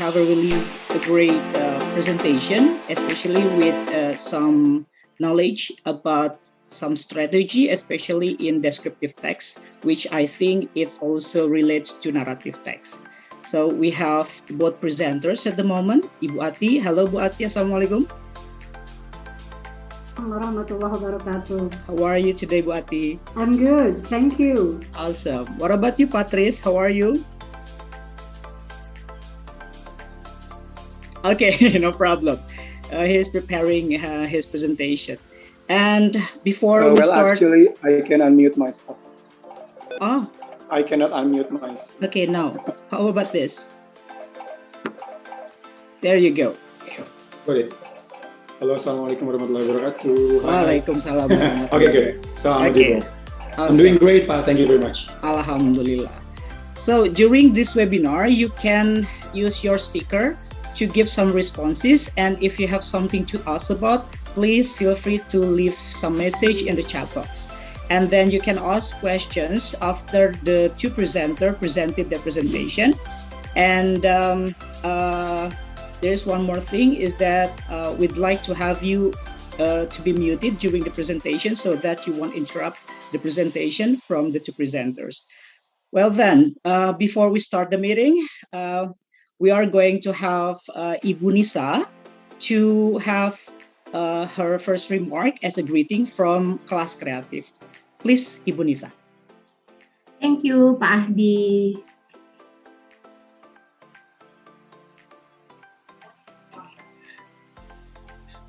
have a really great presentation, especially with some knowledge about some strategy, especially in descriptive text, which I think it also relates to narrative text. So we have both presenters at the moment. Ibu Atti, hello Bu Atti, Assalamualaikum. Warahmatullahi wabarakatuh. How are you today, Bu Atti? I'm good, thank you. Awesome. What about you, Patrice? How are you? Okay, no problem. He's preparing his presentation. And before we start... actually, I can unmute myself. Oh. I cannot unmute myself. Okay, now, how about this? There you go. Got it. Halo, Assalamualaikum warahmatullahi wabarakatuh. Waalaikumsalam. Okay, good. So Okay. I'm doing great, Pak. Thank you very much. Alhamdulillah. So during this webinar, you can use your sticker to give some responses. And if you have something to ask about, please feel free to leave some message in the chat box. And then you can ask questions after the two presenters presented their presentation. And there's one more thing is that we'd like to have you to be muted during the presentation so that you won't interrupt the presentation from the two presenters. Well then, before we start the meeting, we are going to have Ibu Nisa to have her first remark as a greeting from Kelas Kreatif. Please, Ibu Nisa. Thank you, Pak Achdi.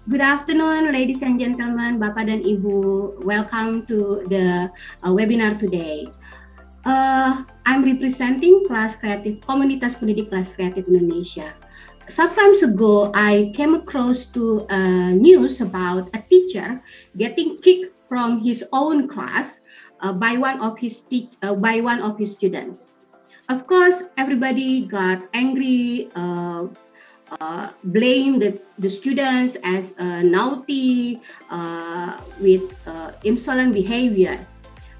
Good afternoon, ladies and gentlemen, Bapak dan Ibu. Welcome to the webinar today. I'm representing Kelas Kreatif, Komunitas Pendidik Kelas Kreatif Indonesia. Sometimes ago, I came across to news about a teacher getting kicked from his own class by one of his students. Of course, everybody got angry, blame the students as naughty with insolent behavior.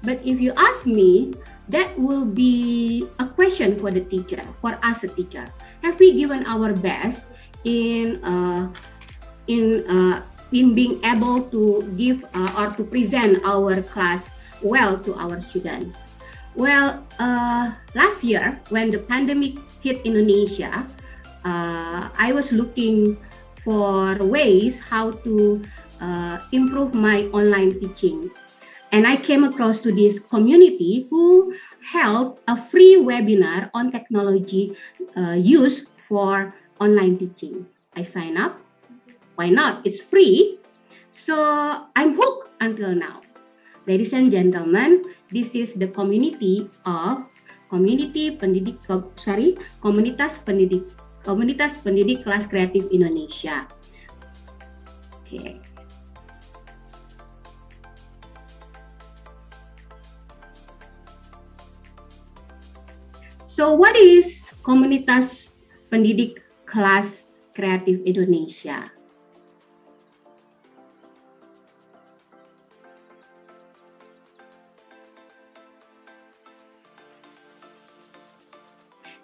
But if you ask me, that will be a question for the teacher, for us a teacher. Have we given our best in being able to give or to present our class well to our students? Well, last year when the pandemic hit Indonesia, I was looking for ways how to improve my online teaching. And I came across to this community who held a free webinar on technology used for online teaching. I signed up. Why not? It's free. So I'm hooked until now. Ladies and gentlemen, this is the community of Komunitas Pendidik Kelas Kreatif Indonesia. Okay. So what is Komunitas Pendidik Kelas Kreatif Indonesia?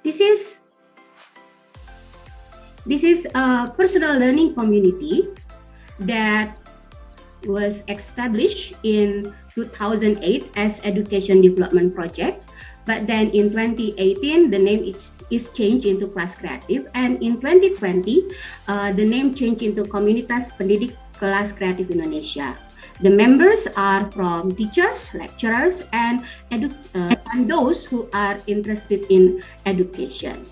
This is a personal learning community that was established in 2008 as Education Development Project. But then in 2018, the name is changed into Kelas Kreatif, and in 2020, the name changed into Komunitas Pendidik Kelas Kreatif Indonesia. The members are from teachers, lecturers, and those who are interested in education.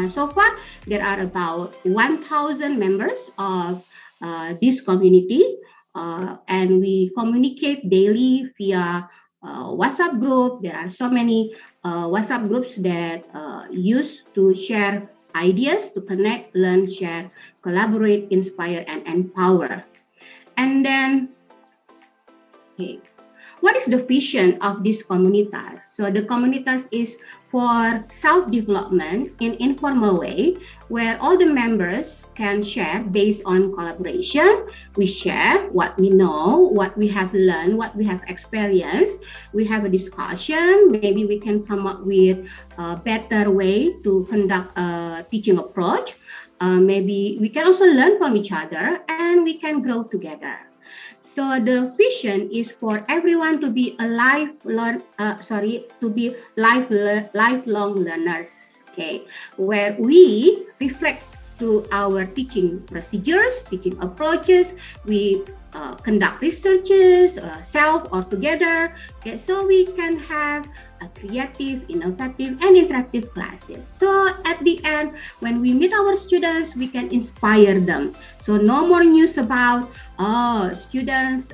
So far, there are about 1,000 members of this community, and we communicate daily via WhatsApp group. There are so many WhatsApp groups that use to share ideas, to connect, learn, share, collaborate, inspire, and empower. And then, okay, What is the vision of this komunitas? So the komunitas is for self-development in informal way, where all the members can share based on collaboration. We share what we know, what we have learned, what we have experienced. We have a discussion. Maybe we can come up with a better way to conduct a teaching approach. Maybe we can also learn from each other and we can grow together. So the vision is for everyone to be a lifelong learners, okay, where we reflect to our teaching procedures, teaching approaches. We conduct researches, self or together, okay, so we can have a creative, innovative, and interactive classes. So at the end, when we meet our students, we can inspire them. So no more news about students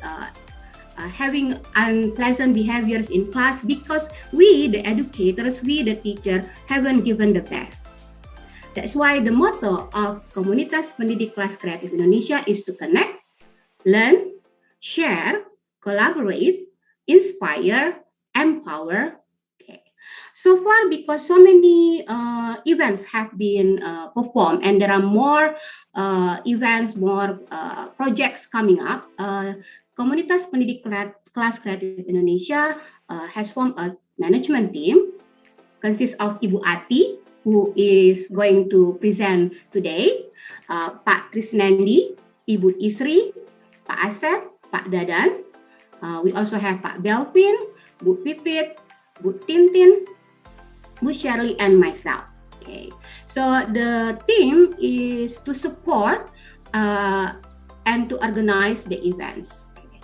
having unpleasant behaviors in class because we, the educators, we, the teacher, haven't given the best. That's why the motto of Komunitas Pendidik Kelas Kreatif Indonesia is to connect, learn, share, collaborate, inspire, empower. Okay. So far, because so many events have been performed and there are more events, more projects coming up, Komunitas Pendidik Kelas Kreatif Indonesia has formed a management team consists of Ibu Atti, who is going to present today, Pak Trisnendri, Ibu Isri, Pak Asep, Pak Dadan. We also have Pak Belvin, Bu Pipit, Bu Tintin, Bu Shirley, and myself. Okay, so the team is to support and to organize the events. Okay.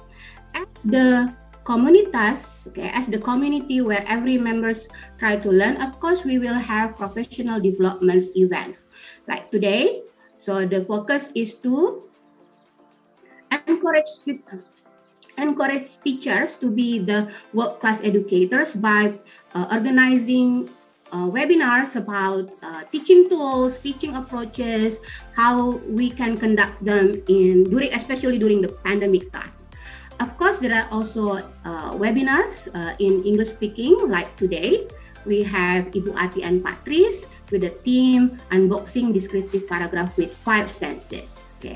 As the komunitas, okay, as the community where every members try to learn, of course, we will have professional development events like today. So the focus is to encourage teachers to be the world-class educators by organizing webinars about teaching tools, teaching approaches, how we can conduct them especially during the pandemic time. Of course, there are also webinars in English speaking, like today. We have Ibu Atti and Pak Tris with the theme unboxing descriptive paragraph with 5 senses. Okay,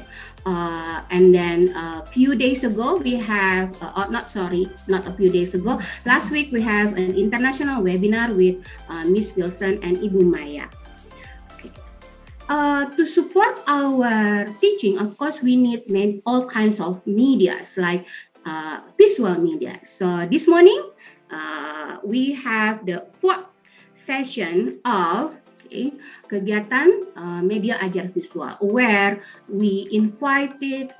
and then a few days ago we have, not a few days ago. Last week we have an international webinar with Miss Wilson and Ibu Maya. Okay. To support our teaching, of course, we need all kinds of medias like visual media. So this morning, we have the 4th session of kegiatan media ajar visual, where we invited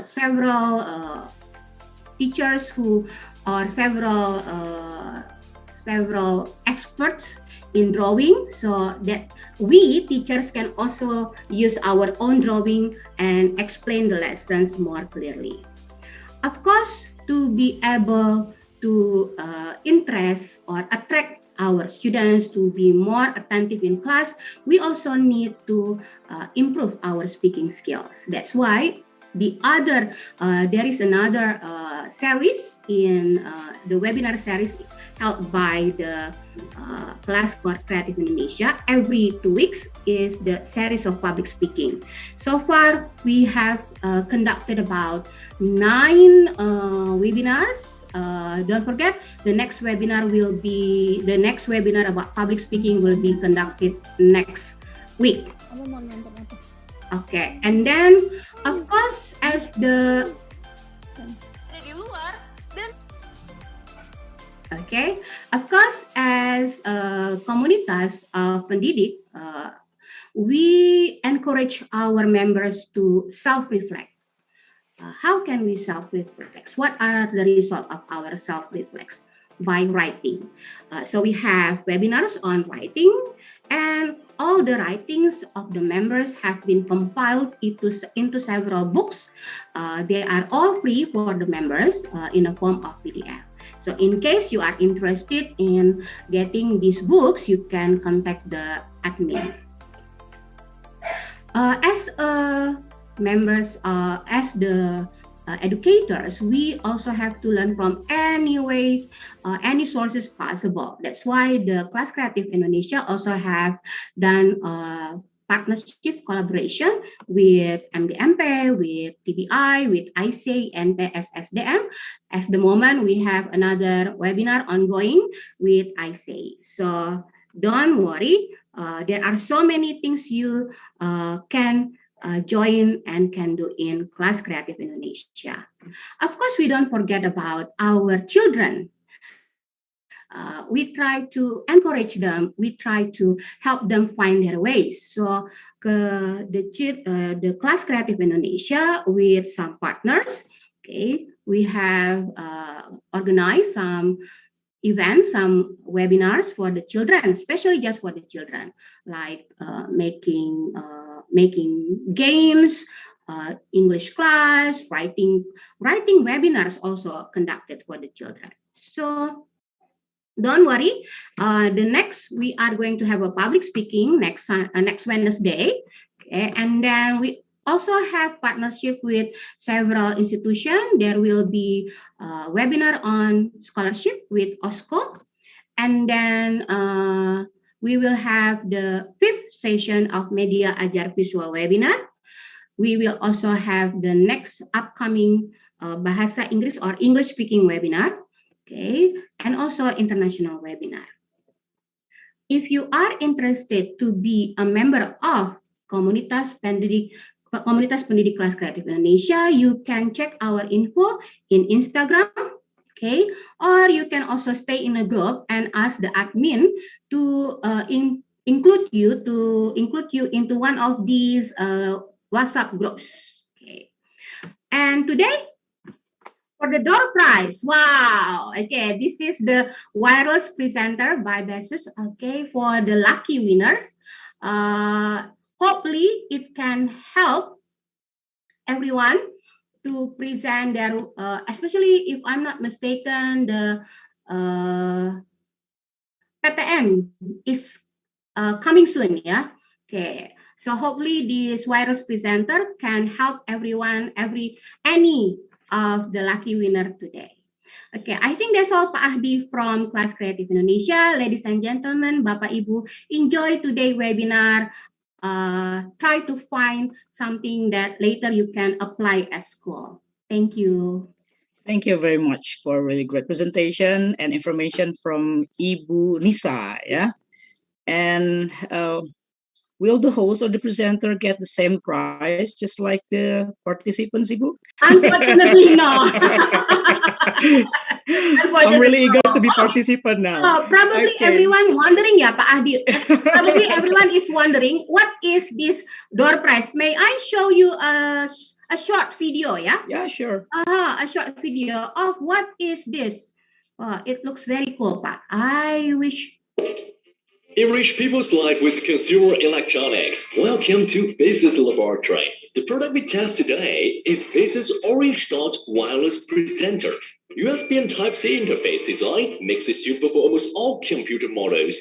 several teachers who are several experts in drawing, so that we teachers can also use our own drawing and explain the lessons more clearly. Of course, to be able to interest or attract our students to be more attentive in class, we also need to improve our speaking skills. That's why there is another series in the webinar series held by the Kelas Kreatif Indonesia. Every 2 weeks is the series of public speaking. So far, we have conducted about 9 webinars. Don't forget, the next webinar about public speaking will be conducted next week. Okay, and then of course as komunitas pendidik, we encourage our members to self-reflect. How can we self-reflect? What are the results of our self-reflex? By writing. So we have webinars on writing, and all the writings of the members have been compiled into several books. They are all free for the members in a form of PDF. So in case you are interested in getting these books, you can contact the admin. As the educators, we also have to learn from any ways, any sources possible. That's why the Kelas Kreatif Indonesia also have done partnership collaboration with MDMP, with TBI, with IC, and PSSDM. At the moment, we have another webinar ongoing with IC. So don't worry, there are so many things you can join and can do in Kelas Kreatif Indonesia. Of course, we don't forget about our children. We try to encourage them. We try to help them find their ways. So the Kelas Kreatif Indonesia with some partners, okay, we have organized some events, some webinars for the children, especially just for the children, like making games, English class, writing webinars also conducted for the children. So don't worry. The next we are going to have a public speaking next Wednesday, okay? And then we also have partnership with several institutions. There will be a webinar on scholarship with OSCO, and then we will have the 5th session of Media Ajar Visual webinar. We will also have the next upcoming Bahasa Inggris or English speaking webinar. Okay, and also international webinar. If you are interested to be a member of Komunitas Pendidik Kelas Kreatif Indonesia, you can check our info in Instagram, okay? Or you can also stay in a group and ask the admin to include you into one of these WhatsApp groups. Okay, and today, for the door prize, wow, okay, this is the wireless presenter by Basus, okay, for the lucky winners. Hopefully, it can help everyone to present their, especially if I'm not mistaken, the PTM is coming soon, yeah? Okay, so hopefully this wireless presenter can help everyone, any of the lucky winner today. Okay, I think that's all, Pak Achdi from Kelas Kreatif Indonesia. Ladies and gentlemen, Bapak Ibu, enjoy today's webinar. Try to find something that later you can apply at school. Thank you. Thank you very much for a really great presentation and information from Ibu Nisa. Yeah, and will the host or the presenter get the same prize just like the participants, Ibu? Unfortunately, no. I'm really eager to be participant now. Probably everyone wondering, yeah, Pak Achdi. Probably everyone is wondering, what is this door prize? May I show you a short video, yeah? Yeah, sure. A short video of what is this? It looks very cool, Pak. I wish. Enrich people's life with consumer electronics. Welcome to Basis Laboratory. The product we test today is Basis Orange Dot Wireless Presenter. USB and Type-C interface design makes it suitable for almost all computer models.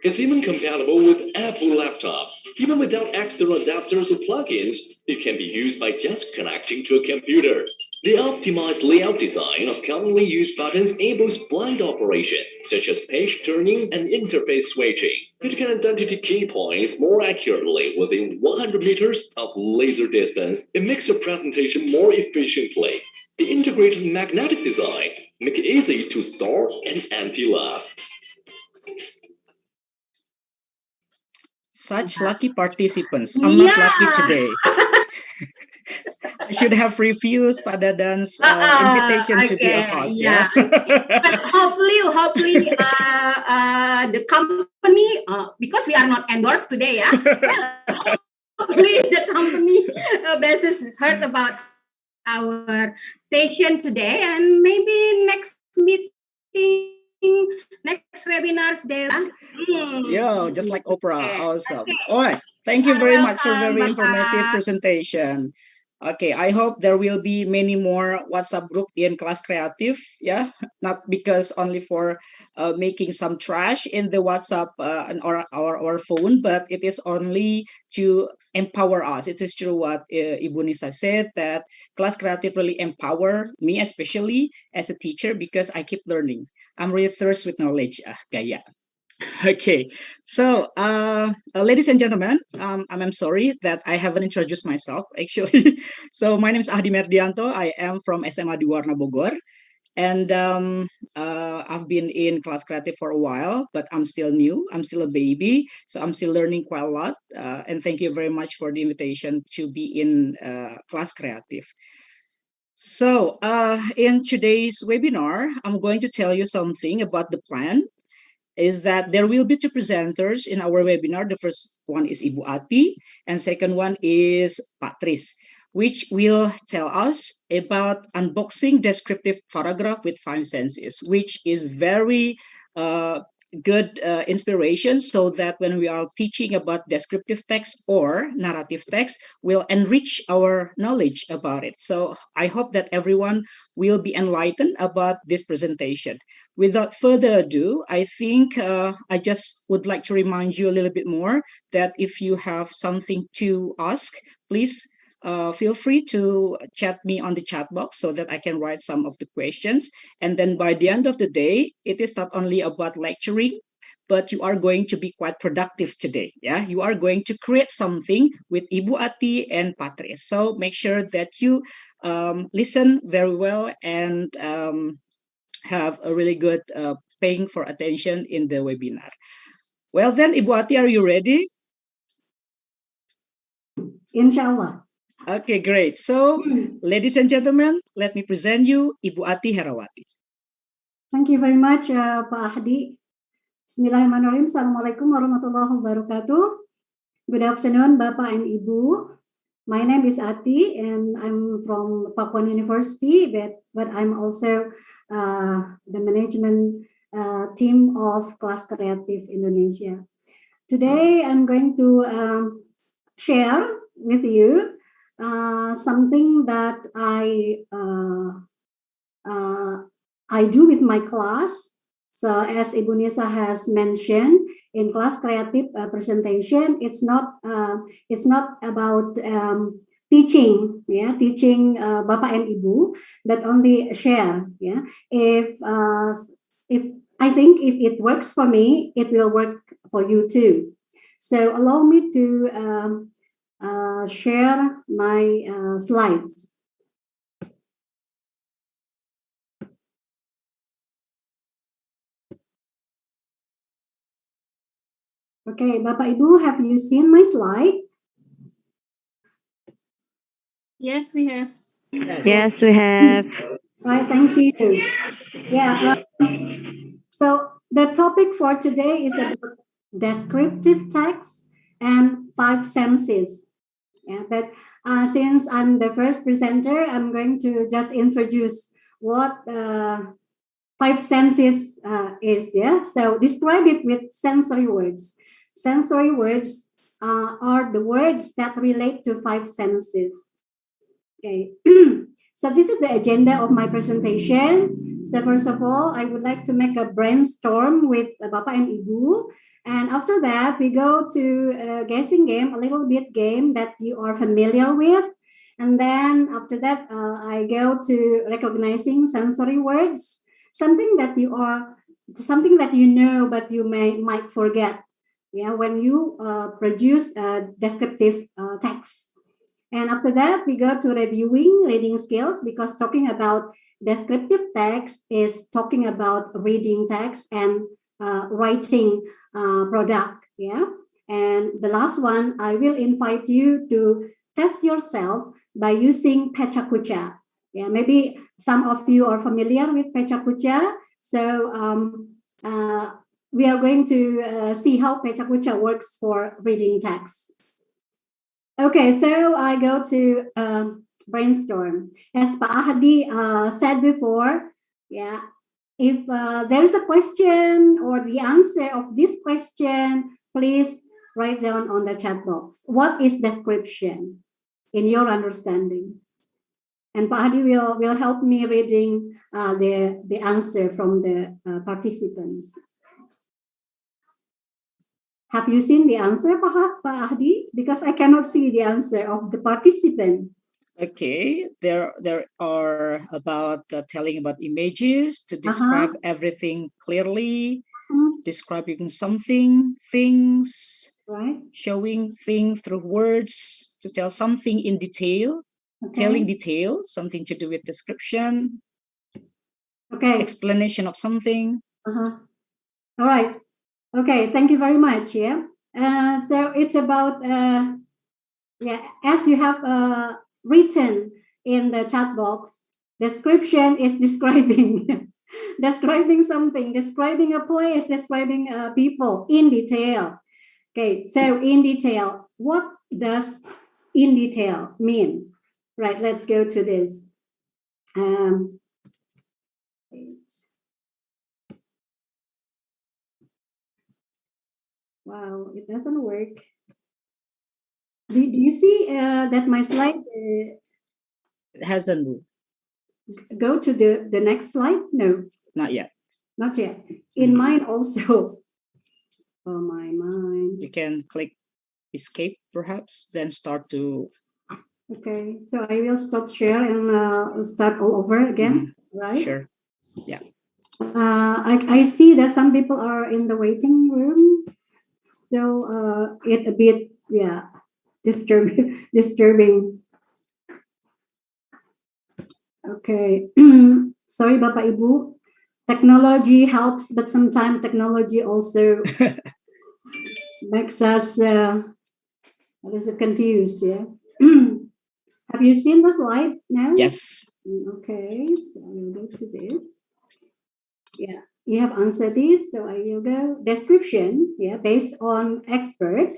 It's even compatible with Apple laptops. Even without external adapters or plugins, it can be used by just connecting to a computer. The optimized layout design of commonly used buttons enables blind operation, such as page turning and interface switching. It can identify key points more accurately within 100 meters of laser distance. It makes your presentation more efficiently. The integrated magnetic design makes it easy to store and empty last. Such lucky participants. I'm not lucky today. I should have refused Pak Dadan's invitation to be a host. Yeah. But hopefully, the company, because we are not endorsed today, yeah. Hopefully, the company basis heard about our session today, and maybe next meeting. Next webinars there. Yeah, just like Oprah. Awesome. Okay. All right. Thank you very much for a very informative presentation. Okay, I hope there will be many more WhatsApp group in Kelas Kreatif, yeah, not because only for making some trash in the WhatsApp or phone, but it is only to empower us. It is true what Ibu Nisa said, that Kelas Kreatif really empower me, especially as a teacher, because I keep learning. I'm really thirst with knowledge, gaya. Okay, so ladies and gentlemen, I'm sorry that I haven't introduced myself actually. So my name is Achdi Merdianto. I am from SMA Dwiwarna Bogor, and I've been in Kelas Kreatif for a while, but I'm still new. I'm still a baby, so I'm still learning quite a lot. And thank you very much for the invitation to be in Kelas Kreatif. So in today's webinar, I'm going to tell you something about the plan is that there will be two presenters in our webinar. The first one is Ibu Atti, and second one is Pak Tris, which will tell us about unboxing descriptive paragraph with 5 senses, which is very good inspiration, so that when we are teaching about descriptive text or narrative text, we'll enrich our knowledge about it. So I hope that everyone will be enlightened about this presentation. Without further ado, I think I just would like to remind you a little bit more that if you have something to ask, please feel free to chat me on the chat box so that I can write some of the questions. And then by the end of the day, it is not only about lecturing, but you are going to be quite productive today. Yeah, you are going to create something with Ibu Atti and Patris. So make sure that you listen very well and have a really good paying for attention in the webinar. Well then, Ibu Atti, are you ready? Inshallah. Okay, great. So, ladies and gentlemen, let me present you Ibu Atti Herawati. Thank you very much, Pak Achdi. Bismillahirrahmanirrahim. Assalamualaikum warahmatullahi wabarakatuh. Good afternoon, Bapak and Ibu. My name is Atti, and I'm from Pakuan University, but I'm also the management team of Kelas Kreatif Indonesia. Today, I'm going to share with you something that I do with my class. So as Ibu Nisa has mentioned, in Kelas Kreatif presentation, it's not about teaching, teaching Bapak and Ibu, but only share. If I think if it works for me, it will work for you too. So allow me to share my slides. Okay, Bapak Ibu, have you seen my slide? Yes, we have. Yes, we have. Right, thank you. Yeah, so the topic for today is about descriptive text and 5 senses. Yeah, but since I'm the first presenter, I'm going to just introduce what 5 senses is. Yeah, so describe it with sensory words. Sensory words are the words that relate to 5 senses. Okay, so this is the agenda of my presentation. So first of all, I would like to make a brainstorm with Bapak and Ibu. And after that, we go to a guessing game, a little bit game that you are familiar with. And then after that, I go to recognizing sensory words, something that you know, but you might forget. Yeah, when you produce descriptive text. And after that, we go to reviewing reading skills, because talking about descriptive text is talking about reading text and writing product. Yeah. And the last one, I will invite you to test yourself by using Pecha Kucha. Yeah, maybe some of you are familiar with Pecha Kucha. So we are going to see how Pecha Kucha works for reading text. Okay, so I go to brainstorm. As Pak Achdi said before, yeah, if there is a question or the answer of this question, please write down on the chat box. What is description? in your understanding. And Pak Hadi will help me reading the answer from the participants. Have you seen the answer, Pak Hadi? Because I cannot see the answer of the participant. Okay, there are about telling about images to describe everything clearly, describing something, things, right? Showing thing through words to tell something in detail, telling detail, something to do with description, explanation of something. All right. Okay, thank you very much. Yeah. So it's about as you have written in the chat box, description is describing describing something, describing a place, describing people in detail. Okay, so in detail, what does in detail mean? Right, let's go to this. Wow, it doesn't work. Do you see that my slide it hasn't moved? Go to the next slide? No. Not yet. Not yet. In mine also. Oh, my mind. You can click escape perhaps, then start to. Okay, so I will stop share and start all over again, right? Sure. Yeah. I see that some people are in the waiting room, so it a bit disturbing. Okay, sorry, Bapak Ibu. Technology helps, but sometimes technology also makes us confused. Yeah. Have you seen the slide now? Yes. Okay, so I will go to this. Yeah, you have answered this, so I will go. Description, based on expert,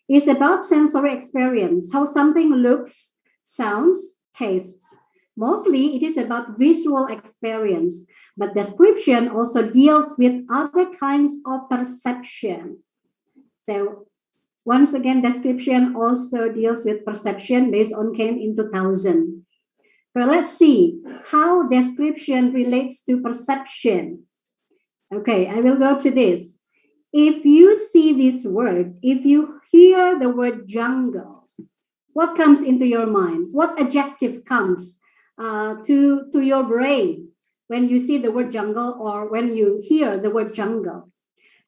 is about sensory experience, how something looks, sounds, tastes. Mostly, it is about visual experience, but description also deals with other kinds of perception. So, once again, description also deals with perception based on Kane in 2000. But let's see how description relates to perception. Okay, I will go to this. If you see this word, if you hear the word jungle, what comes into your mind? What adjective comes to your brain when you see the word jungle or when you hear the word jungle?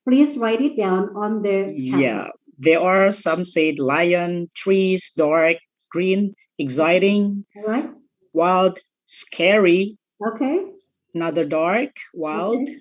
Please write it down on the chat. Yeah, there are some said lion, trees, dark, green, exciting, right? Wild, scary. Okay. Another dark, wild. Okay.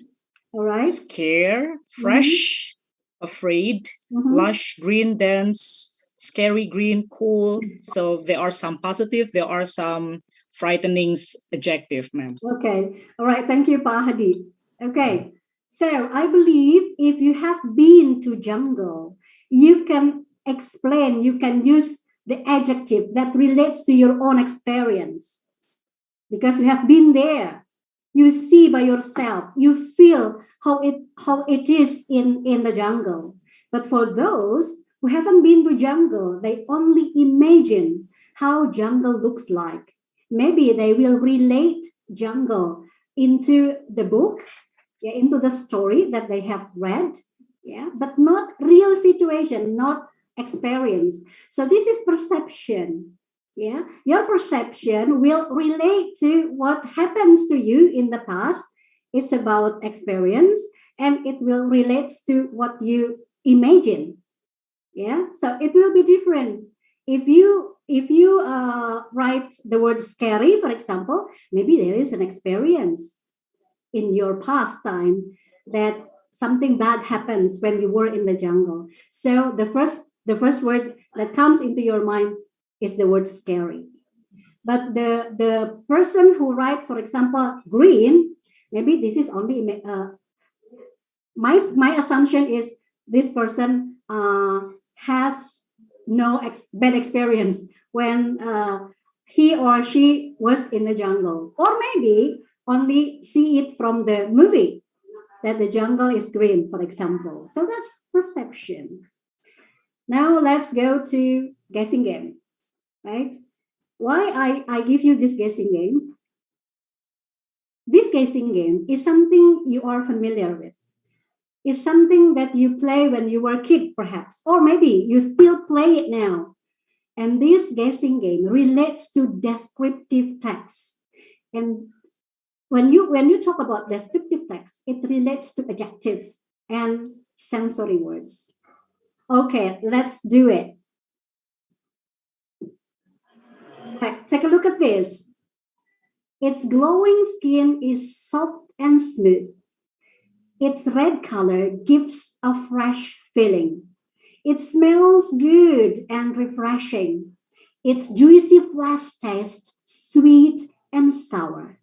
All right. Scare, fresh, afraid, lush, green, dense, scary, green, cool. So there are some positive, there are some frightening adjective, ma'am. Okay. All right. Thank you, Pak Hadi. Okay. So I believe if you have been to jungle, you can explain, you can use the adjective that relates to your own experience. Because you have been there. You see by yourself, you feel how it is in the jungle. But for those who haven't been to jungle, they only imagine how jungle looks like. Maybe they will relate jungle into the book, into the story that they have read, but not real situation, not experience. So this is perception. Yeah, your perception will relate to what happens to you in the past. It's about experience, and it will relate to what you imagine. Yeah, so it will be different. If you write the word scary, for example, maybe there is an experience in your past time that something bad happens when you were in the jungle. So the first word that comes into your mind is the word scary. But the person who write, for example, green, maybe this is only my assumption is this person has no bad experience when he or she was in the jungle, or maybe only see it from the movie that the jungle is green, for example. So that's perception. Now let's go to guessing game. Right? why I give you this guessing game? This guessing game is something you are familiar with. It's something that you play when you were a kid, perhaps, or maybe you still play it now. And this guessing game relates to descriptive text. And when you talk about descriptive text, it relates to adjective and sensory words. Okay, let's do it. Okay, take a look at this. Its glowing skin is soft and smooth. Its red color gives a fresh feeling. It smells good and refreshing. Its juicy flesh tastes sweet and sour.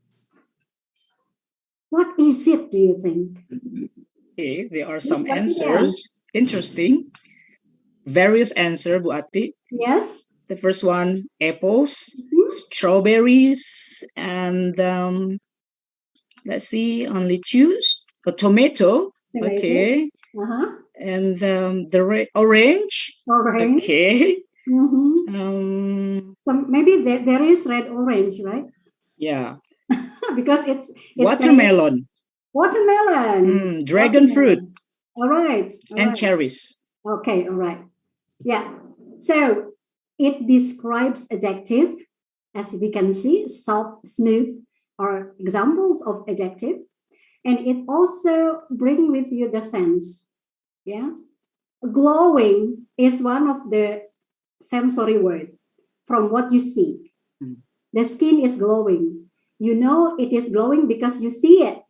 What is it, do you think? Okay, there are some answers. Interesting. Various answers, Bu Atti. Yes. The first one, apples, strawberries, and let's see, only choose a tomato. Okay. And the orange. Orange. Okay. So maybe there is red orange, right? Yeah. Because it's watermelon. Watermelon. Dragon fruit. All right. And cherries. Okay, all right. Yeah. So it describes adjective, as we can see, soft, smooth, are examples of adjective. And it also brings with you the sense. Yeah. Glowing is one of the sensory word from what you see. The skin is glowing. You know it is glowing because you see it.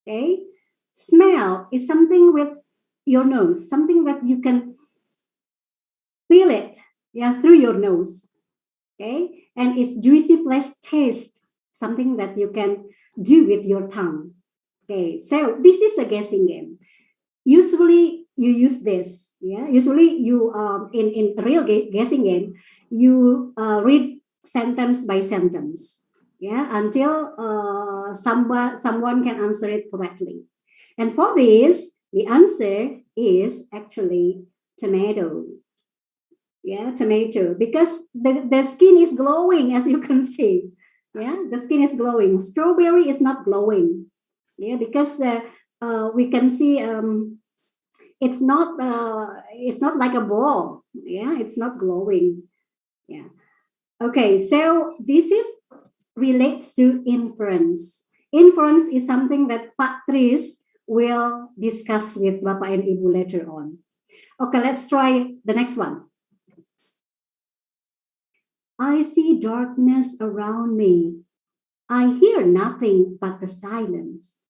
Okay. Smell is something with your nose, something that you can feel it, yeah, through your nose. Okay. And it's juicy flesh taste, something that you can do with your tongue. Okay. So this is a guessing game. Usually you use this. Yeah. Usually you in real guessing game, you read sentence by sentence. Yeah, until someone can answer it correctly. And for this, the answer is actually tomato. Yeah, tomato, because the skin is glowing, as you can see. Yeah, the skin is glowing. Strawberry is not glowing. Yeah, because we can see it's not like a ball. Yeah, it's not glowing. Yeah. Okay, so this is relates to inference. Inference is something that Pak Tris will discuss with Bapak and Ibu later on. Okay, let's try the next one. I see darkness around me. I hear nothing but the silence.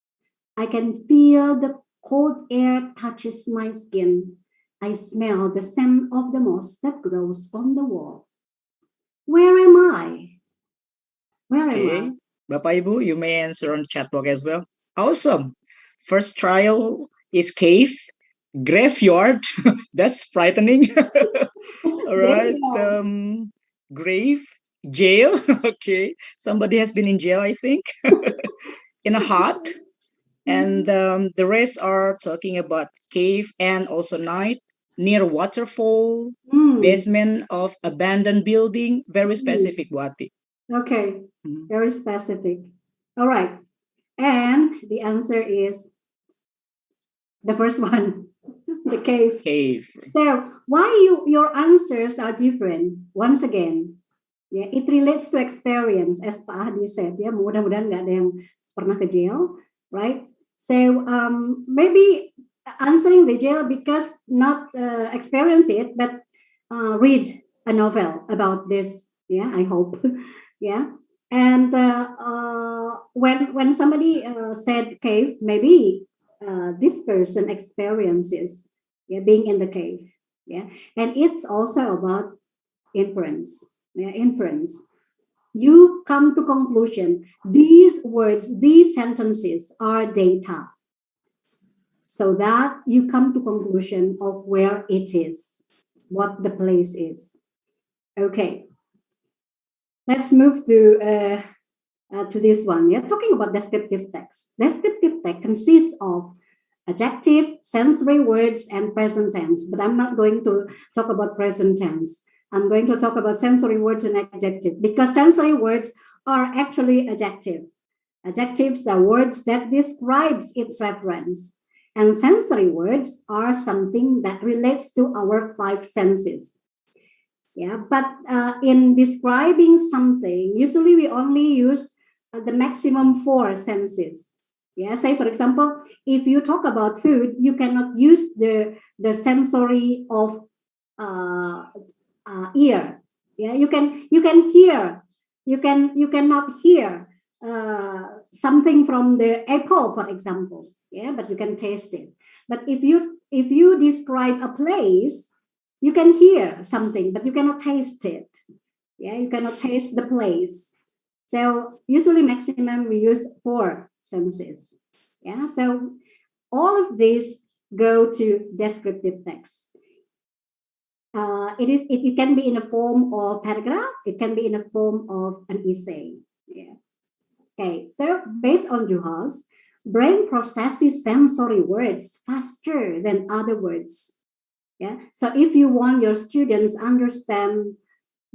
I can feel the cold air touches my skin. I smell the scent of the moss that grows on the wall. Where am I? Where am I? Bapak Ibu, you may answer on chat box as well. Awesome. First trial is cave, graveyard. That's frightening. All right. Grave, jail. Okay. Somebody has been in jail, I think. In a hut. And the rest are talking about cave and also night, near waterfall, basement of abandoned building. Very specific, Bu Atti. Okay, very specific. All right. And the answer is the first one, the cave. Cave. So why your answers are different? Once again, yeah, it relates to experience, as Pak Achdi said. Ya, mudah-mudahan nggak ada yang pernah ke jail, right? So maybe answering the jail because not experience it, but read a novel about this. Yeah, I hope. Yeah, and when somebody said cave, maybe this person experiences being in the cave. Yeah, and it's also about inference. Yeah, inference. You come to conclusion. These words, these sentences are data, so that you come to conclusion of where it is, what the place is. Okay. Let's move to this one. Yeah, talking about descriptive text. Descriptive text consists of adjective, sensory words, and present tense. But I'm not going to talk about present tense. I'm going to talk about sensory words and adjective, because sensory words are actually adjective. Adjectives are words that describes its reference, and sensory words are something that relates to our five senses. Yeah, but in describing something, usually we only use the maximum four senses. Yeah, say for example, if you talk about food, you cannot use the sensory of ear. Yeah, you can hear, you cannot hear something from the apple, for example. Yeah, but you can taste it. But if you describe a place, you can hear something, but you cannot taste it. Yeah, you cannot taste the place. So usually maximum we use four senses. Yeah, so all of these go to descriptive text. It can be in a form of paragraph. It can be in a form of an essay. Yeah. Okay. So based on Juhas, brain processes sensory words faster than other words. Yeah. So if you want your students understand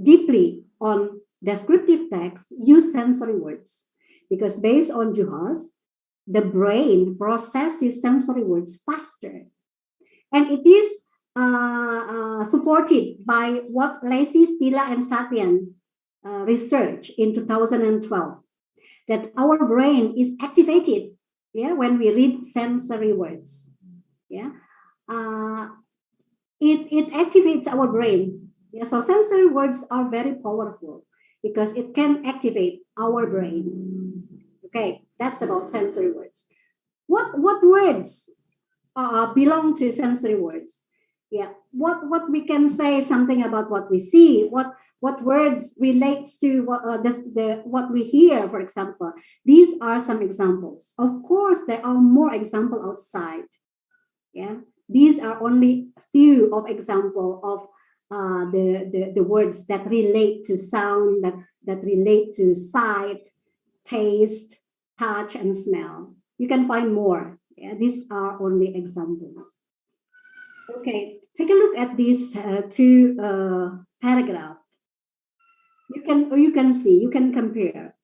deeply on descriptive text, use sensory words, because based on Juhas, the brain processes sensory words faster, and it is supported by what Lacey, Stila, and Satyan research in 2012, that our brain is activated, yeah, when we read sensory words. Yeah, it activates our brain. Yeah, so sensory words are very powerful because it can activate our brain. Okay, that's about sensory words. What words belong to sensory words? Yeah, what we can say something about what we see, what words relates to what we hear, for example. These are some examples. Of course, there are more examples outside. Yeah, these are only a few of example of the words that relate to sound, that relate to sight, taste, touch, and smell. You can find more. Yeah, these are only examples. Okay, take a look at these two paragraphs. You can see, you can compare.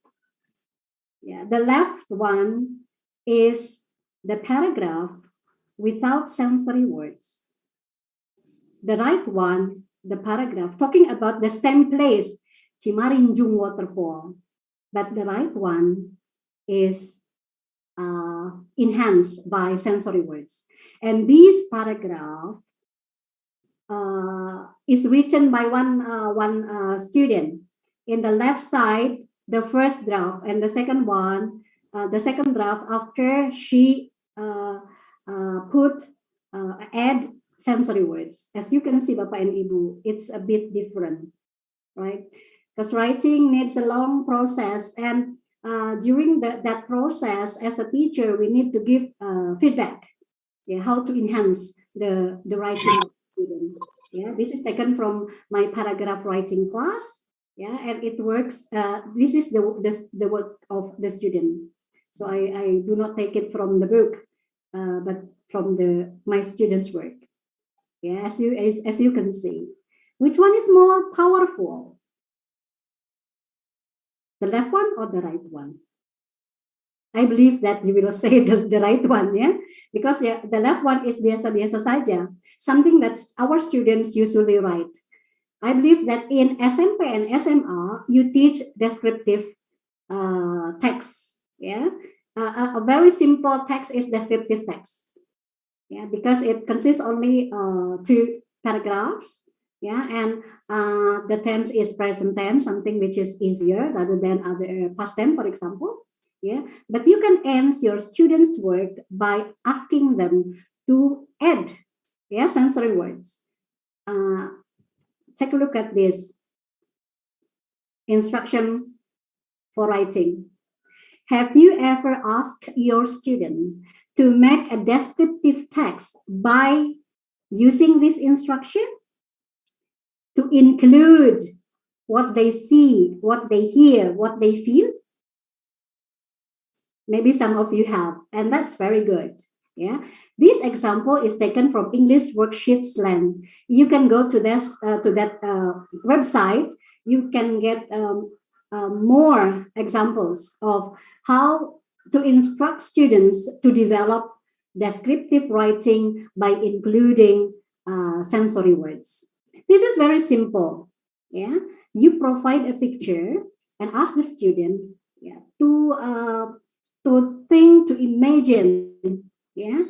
Yeah, the left one is the paragraph without sensory words. The right one, the paragraph talking about the same place, Cimarinjung waterfall, but the right one is enhanced by sensory words. And this paragraph is written by one student. In the left side, the first draft, and the second one, the second draft after she add sensory words. As you can see, Bapak and Ibu, it's a bit different, right? Because writing needs a long process, and during that process, as a teacher, we need to give feedback. Yeah, how to enhance the writing of the student. Yeah, this is taken from my paragraph writing class. Yeah, and it works. This is the work of the student. So I do not take it from the book, but from my students' work. Yeah, as you can see, which one is more powerful? The left one or the right one? I believe that you will say the right one, yeah, because yeah, the left one is biasa-biasa saja, something that our students usually write. I believe that in SMP and SMA you teach descriptive text, yeah. A very simple text is descriptive text, yeah, because it consists only two paragraphs, yeah, and the tense is present tense, something which is easier rather than other past tense, for example. Yeah, but you can end your students' work by asking them to add, yeah, sensory words. Take a look at this instruction for writing. Have you ever asked your student to make a descriptive text by using this instruction? To include what they see, what they hear, what they feel? Maybe some of you have, and that's very good. Yeah, this example is taken from English Worksheet Slang. You can go to this to that website. You can get more examples of how to instruct students to develop descriptive writing by including sensory words. This is very simple. Yeah, you provide a picture and ask the student, yeah, to think, to imagine, yeah,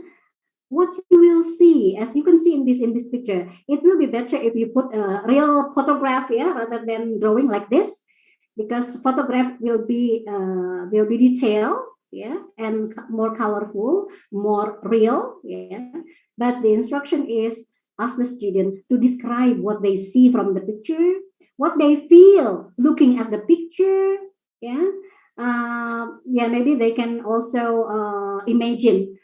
what you will see. As you can see in this picture, it will be better if you put a real photograph, yeah, rather than drawing like this, because photograph will be detailed, yeah, and more colorful, more real, yeah. But the instruction is ask the student to describe what they see from the picture, what they feel looking at the picture, yeah. Yeah, maybe they can also imagine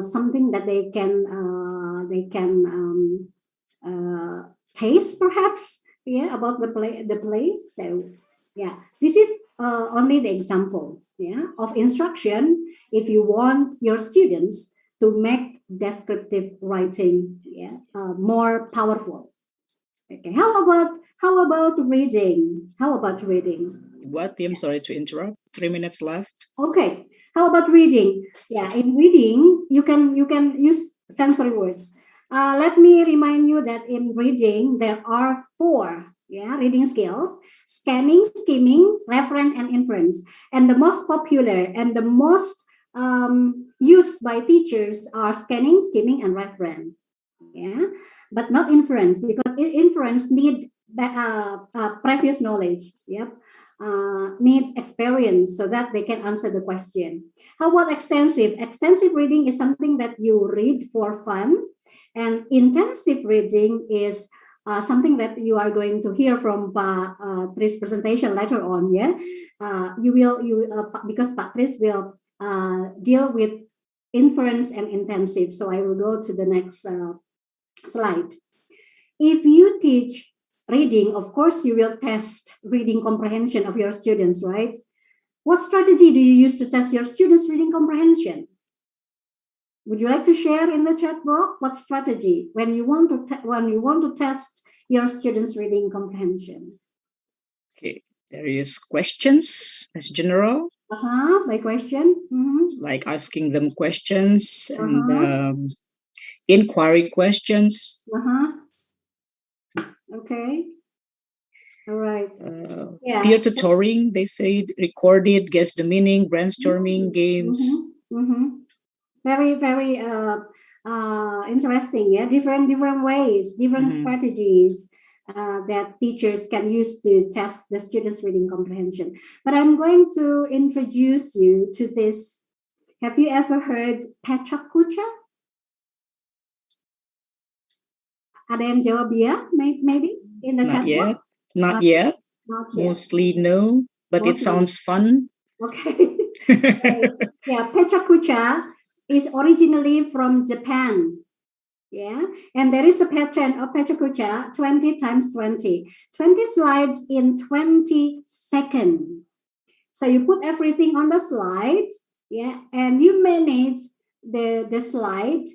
something that they can taste, perhaps, yeah, about the place. So yeah, this is only the example, yeah, of instruction if you want your students to make descriptive writing, yeah, more powerful. Okay, how about reading? How about reading? What, Tim? Sorry to interrupt. 3 minutes left. Okay. How about reading? Yeah, in reading, you can use sensory words. Let me remind you that in reading, there are 4 reading skills: scanning, skimming, reference, and inference. And the most popular and the most used by teachers are scanning, skimming, and reference. Yeah, but not inference, because inference need previous knowledge. Yep. Needs experience so that they can answer the question. How about extensive? Extensive reading is something that you read for fun, and intensive reading is something that you are going to hear from Tris' presentation later on. Yeah, because Tris will deal with inference and intensive. So I will go to the next slide. If you teach reading, of course, you will test reading comprehension of your students, right? What strategy do you use to test your students' reading comprehension? Would you like to share in the chat box what strategy when you want to test your students' reading comprehension? Okay, there is questions as general. By question. Like asking them questions and inquiry questions. Okay. All right. Peer tutoring, they say, recorded, guess the meaning, brainstorming games. Very, very interesting. Yeah, different ways, different strategies that teachers can use to test the students' reading comprehension. But I'm going to introduce you to this. Have you ever heard Pecak Kucha? Ada yang jawab ya? Maybe in the chat box? Not yet. Mostly no, but it sounds fun. Okay. Yeah, Pecak Kucha is originally from Japan. Yeah, and there is a pattern of Pecak Kucha 20 times 20. 20 slides in 20 seconds. So you put everything on the slide, yeah, and you manage the slide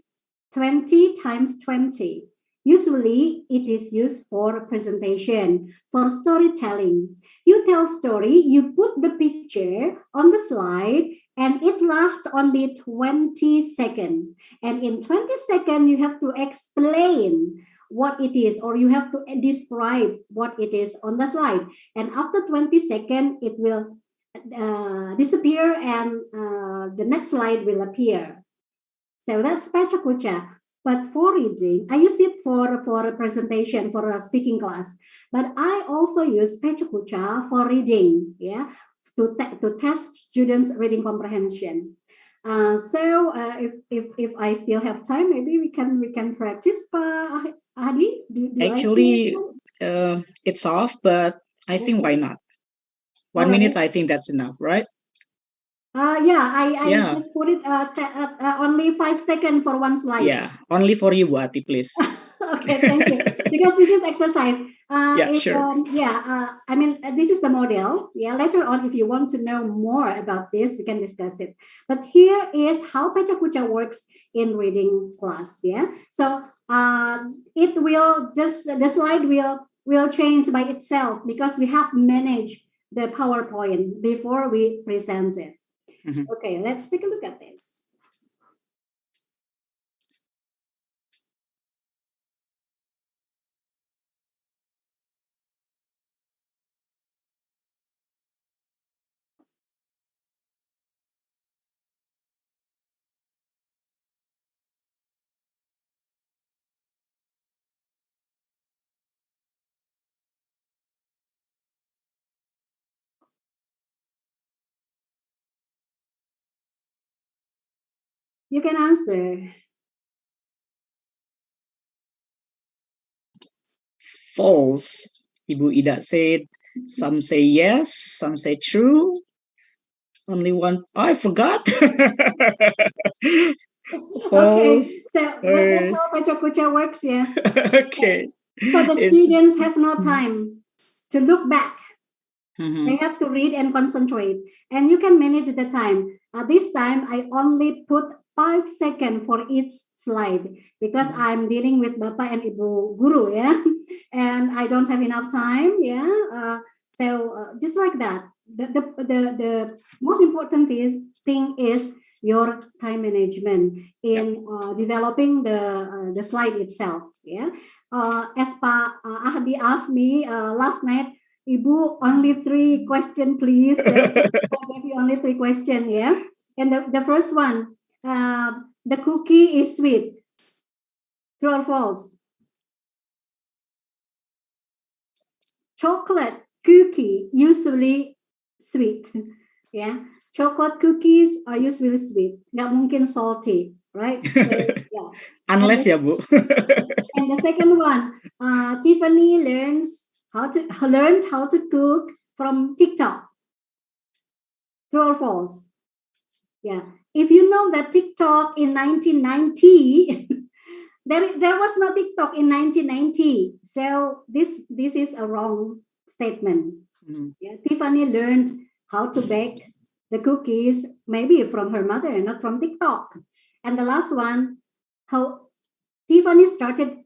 20 times 20. Usually, it is used for presentation, for storytelling. You tell story, you put the picture on the slide, and it lasts only 20 seconds. And in 20 seconds, you have to explain what it is, or you have to describe what it is on the slide. And after 20 seconds, it will disappear, and the next slide will appear. So that's Pecak Kucha. But for reading, I use it for a presentation, for a speaking class. But I also use Pecak Kucha for reading, yeah, to test students' reading comprehension. So if I still have time, maybe we can practice. Achdi, actually, it's off, but I think why not? 1 minute, I think that's enough, right? I just put it only 5 seconds for one slide. Yeah, only for you, Bu Atti, please. Okay, thank you. because this is exercise. Yeah, sure. I mean, this is the model. Yeah, later on, if you want to know more about this, we can discuss it. But here is how Pecha Kucha works in reading class. Yeah, so it will just the slide will change by itself because we have managed the PowerPoint before we present it. Okay, let's take a look at this. You can answer. False. Ibu Ida said, some say yes, some say true. Only one, I forgot. Okay, False. so that's how Pecha Kucha works, yeah. Okay. So the students have no time to look back. They have to read and concentrate, and you can manage the time. This time, I only put 5 seconds for each slide because I'm dealing with Bapak and Ibu Guru, yeah, and I don't have enough time, yeah. So just like that, the most important thing is your time management in developing the slide itself, yeah. As Pak Achdi asked me last night, Ibu, only 3 questions, please. I gave you only 3 questions, yeah. And the first one, the cookie is sweet. True or false? Chocolate cookie usually sweet, yeah. Chocolate cookies are usually sweet. Nggak mungkin salty, right? So, yeah. Unless ya, Bu. And the second one, Tiffany learned how to cook from TikTok. True or false? Yeah. If you know that TikTok in 1990, there was no TikTok in 1990. So this is a wrong statement. Yeah. Tiffany learned how to bake the cookies maybe from her mother, not from TikTok. And the last one, how Tiffany started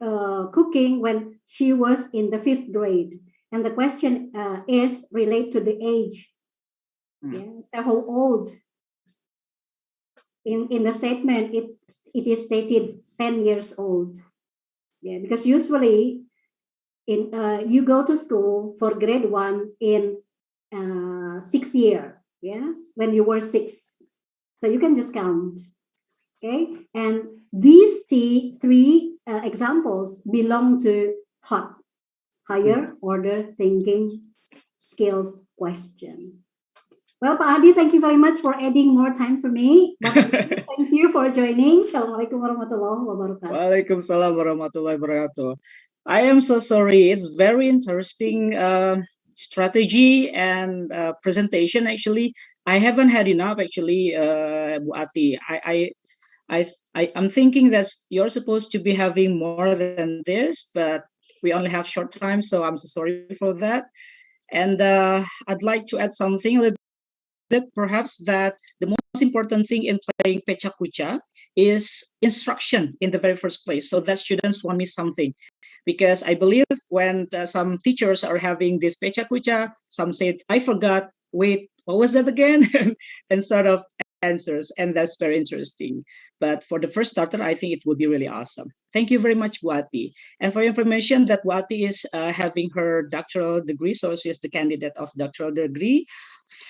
cooking when she was in the 5th grade. And the question is related to the age. Yeah. So how old? In the statement, it is stated 10 years old. Yeah, because usually in you go to school for grade 1 in 6th year. Yeah, when you were 6, so you can just count. Okay, and these 3 examples belong to HOT, higher order thinking skills question. Well, Pak Adi, thank you very much for adding more time for me. Thank you for joining. Assalamualaikum warahmatullahi wabarakatuh. Waalaikumsalam warahmatullahi wabarakatuh. I am so sorry. It's very interesting strategy and presentation. Actually, I haven't had enough. Actually, Bu Atti, I'm thinking that you're supposed to be having more than this, but we only have short time, so I'm so sorry for that. And I'd like to add something a little bit, perhaps, that the most important thing in playing Pecha Kucha is instruction in the very first place, so that students won't miss something. Because I believe when some teachers are having this Pecha Kucha, some say, I forgot, wait, what was that again? And sort of answers, and that's very interesting. But for the first starter, I think it would be really awesome. Thank you very much, Bu Atti. And for your information, that Bu Atti is having her doctoral degree, so she is the candidate of doctoral degree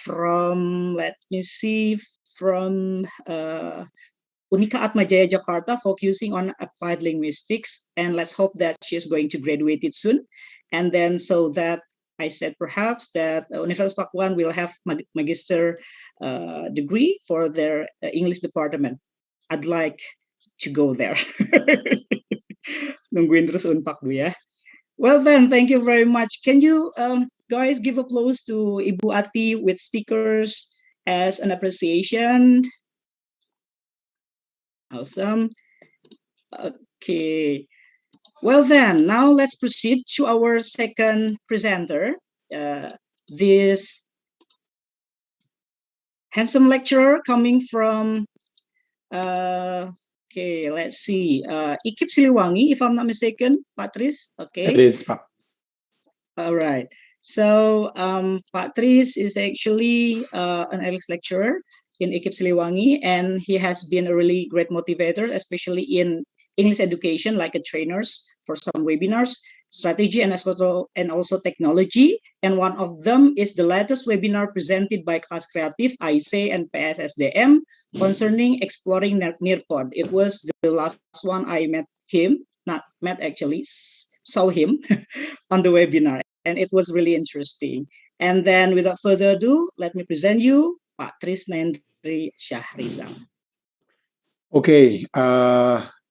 from, let me see, from Unika Atmajaya Jakarta, focusing on applied linguistics. And let's hope that she is going to graduate it soon. And then so that I said perhaps that Universitas Pakuan will have magister degree for their English department. I'd like to go there. Nungguin terus Unpak Bu ya. Well then, thank you very much. Can you guys give applause to Ibu Atti with stickers as an appreciation? Awesome. Okay. Well then, now let's proceed to our second presenter. This handsome lecturer coming from, okay, let's see, IKIP Siliwangi, if I'm not mistaken, Pak Tris, okay? It is, Pak. All right. So Pak Tris is actually an English lecturer in IKIP Siliwangi, and he has been a really great motivator, especially in English education, like a trainers for some webinars, strategy, and also technology. And one of them is the latest webinar presented by Kelas Kreatif, IC, and PSSDM concerning exploring Nearpod. It was the last one I met him, not met actually, saw him on the webinar, and it was really interesting. And then without further ado, let me present you Pak Trisnendri Syahrizal. Okay,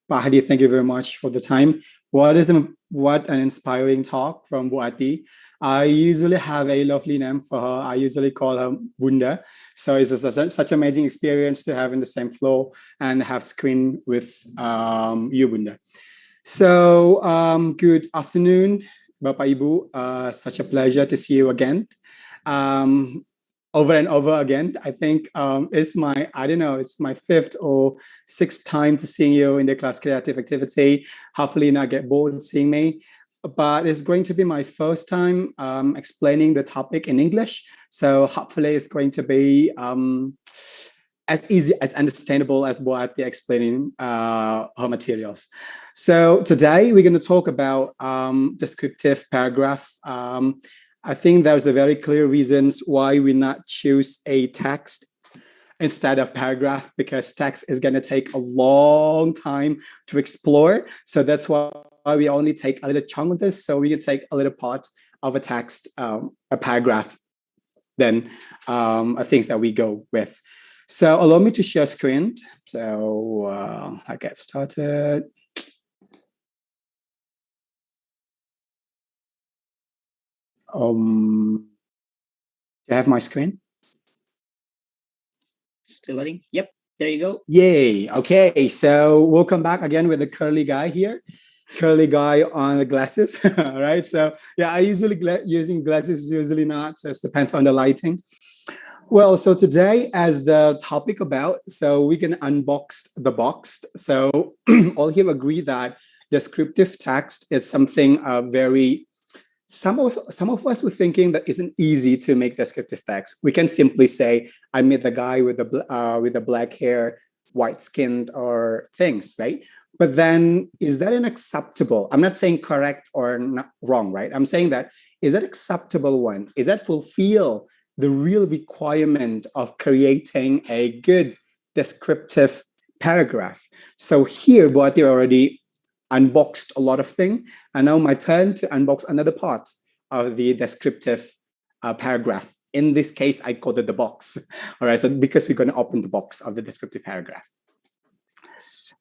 Pak Hadi, thank you very much for the time. What an inspiring talk from Bu Atti. I usually have a lovely name for her. I usually call her Bunda. So it's such an amazing experience to have in the same floor and have screen with you, Bunda. So good afternoon, Bapak Ibu. Such a pleasure to see you again. Over and over again. I think it's my fifth or sixth time to seeing you in the class creative activity. Hopefully not get bored seeing me, but it's going to be my first time explaining the topic in English. So hopefully it's going to be as easy, as understandable as what they're explaining her materials. So today we're going to talk about descriptive paragraph. I think there's a very clear reasons why we not choose a text instead of paragraph, because text is going to take a long time to explore. So that's why we only take a little chunk of this. So we can take a little part of a text, a paragraph, then things that we go with. So allow me to share screen. So I get started. Do you have my screen? Still loading. Yep, there you go. Yay. Okay, so welcome back again with the curly guy here. Curly guy on the glasses. All right, so yeah, I usually using glasses, usually not, so it depends on the lighting. Well, so today as the topic about, so we can unbox the box. So all here agree that descriptive text is something very, some of us were thinking that isn't easy to make descriptive text. We can simply say, I met the guy with the black hair, white skinned or things, right? But then is that an acceptable? I'm not saying correct or not wrong, right? I'm saying that, is that acceptable one? Is that fulfill the real requirement of creating a good descriptive paragraph? So here, Boati already unboxed a lot of things, and now my turn to unbox another part of the descriptive paragraph. In this case, I called it the box. All right, so because we're going to open the box of the descriptive paragraph.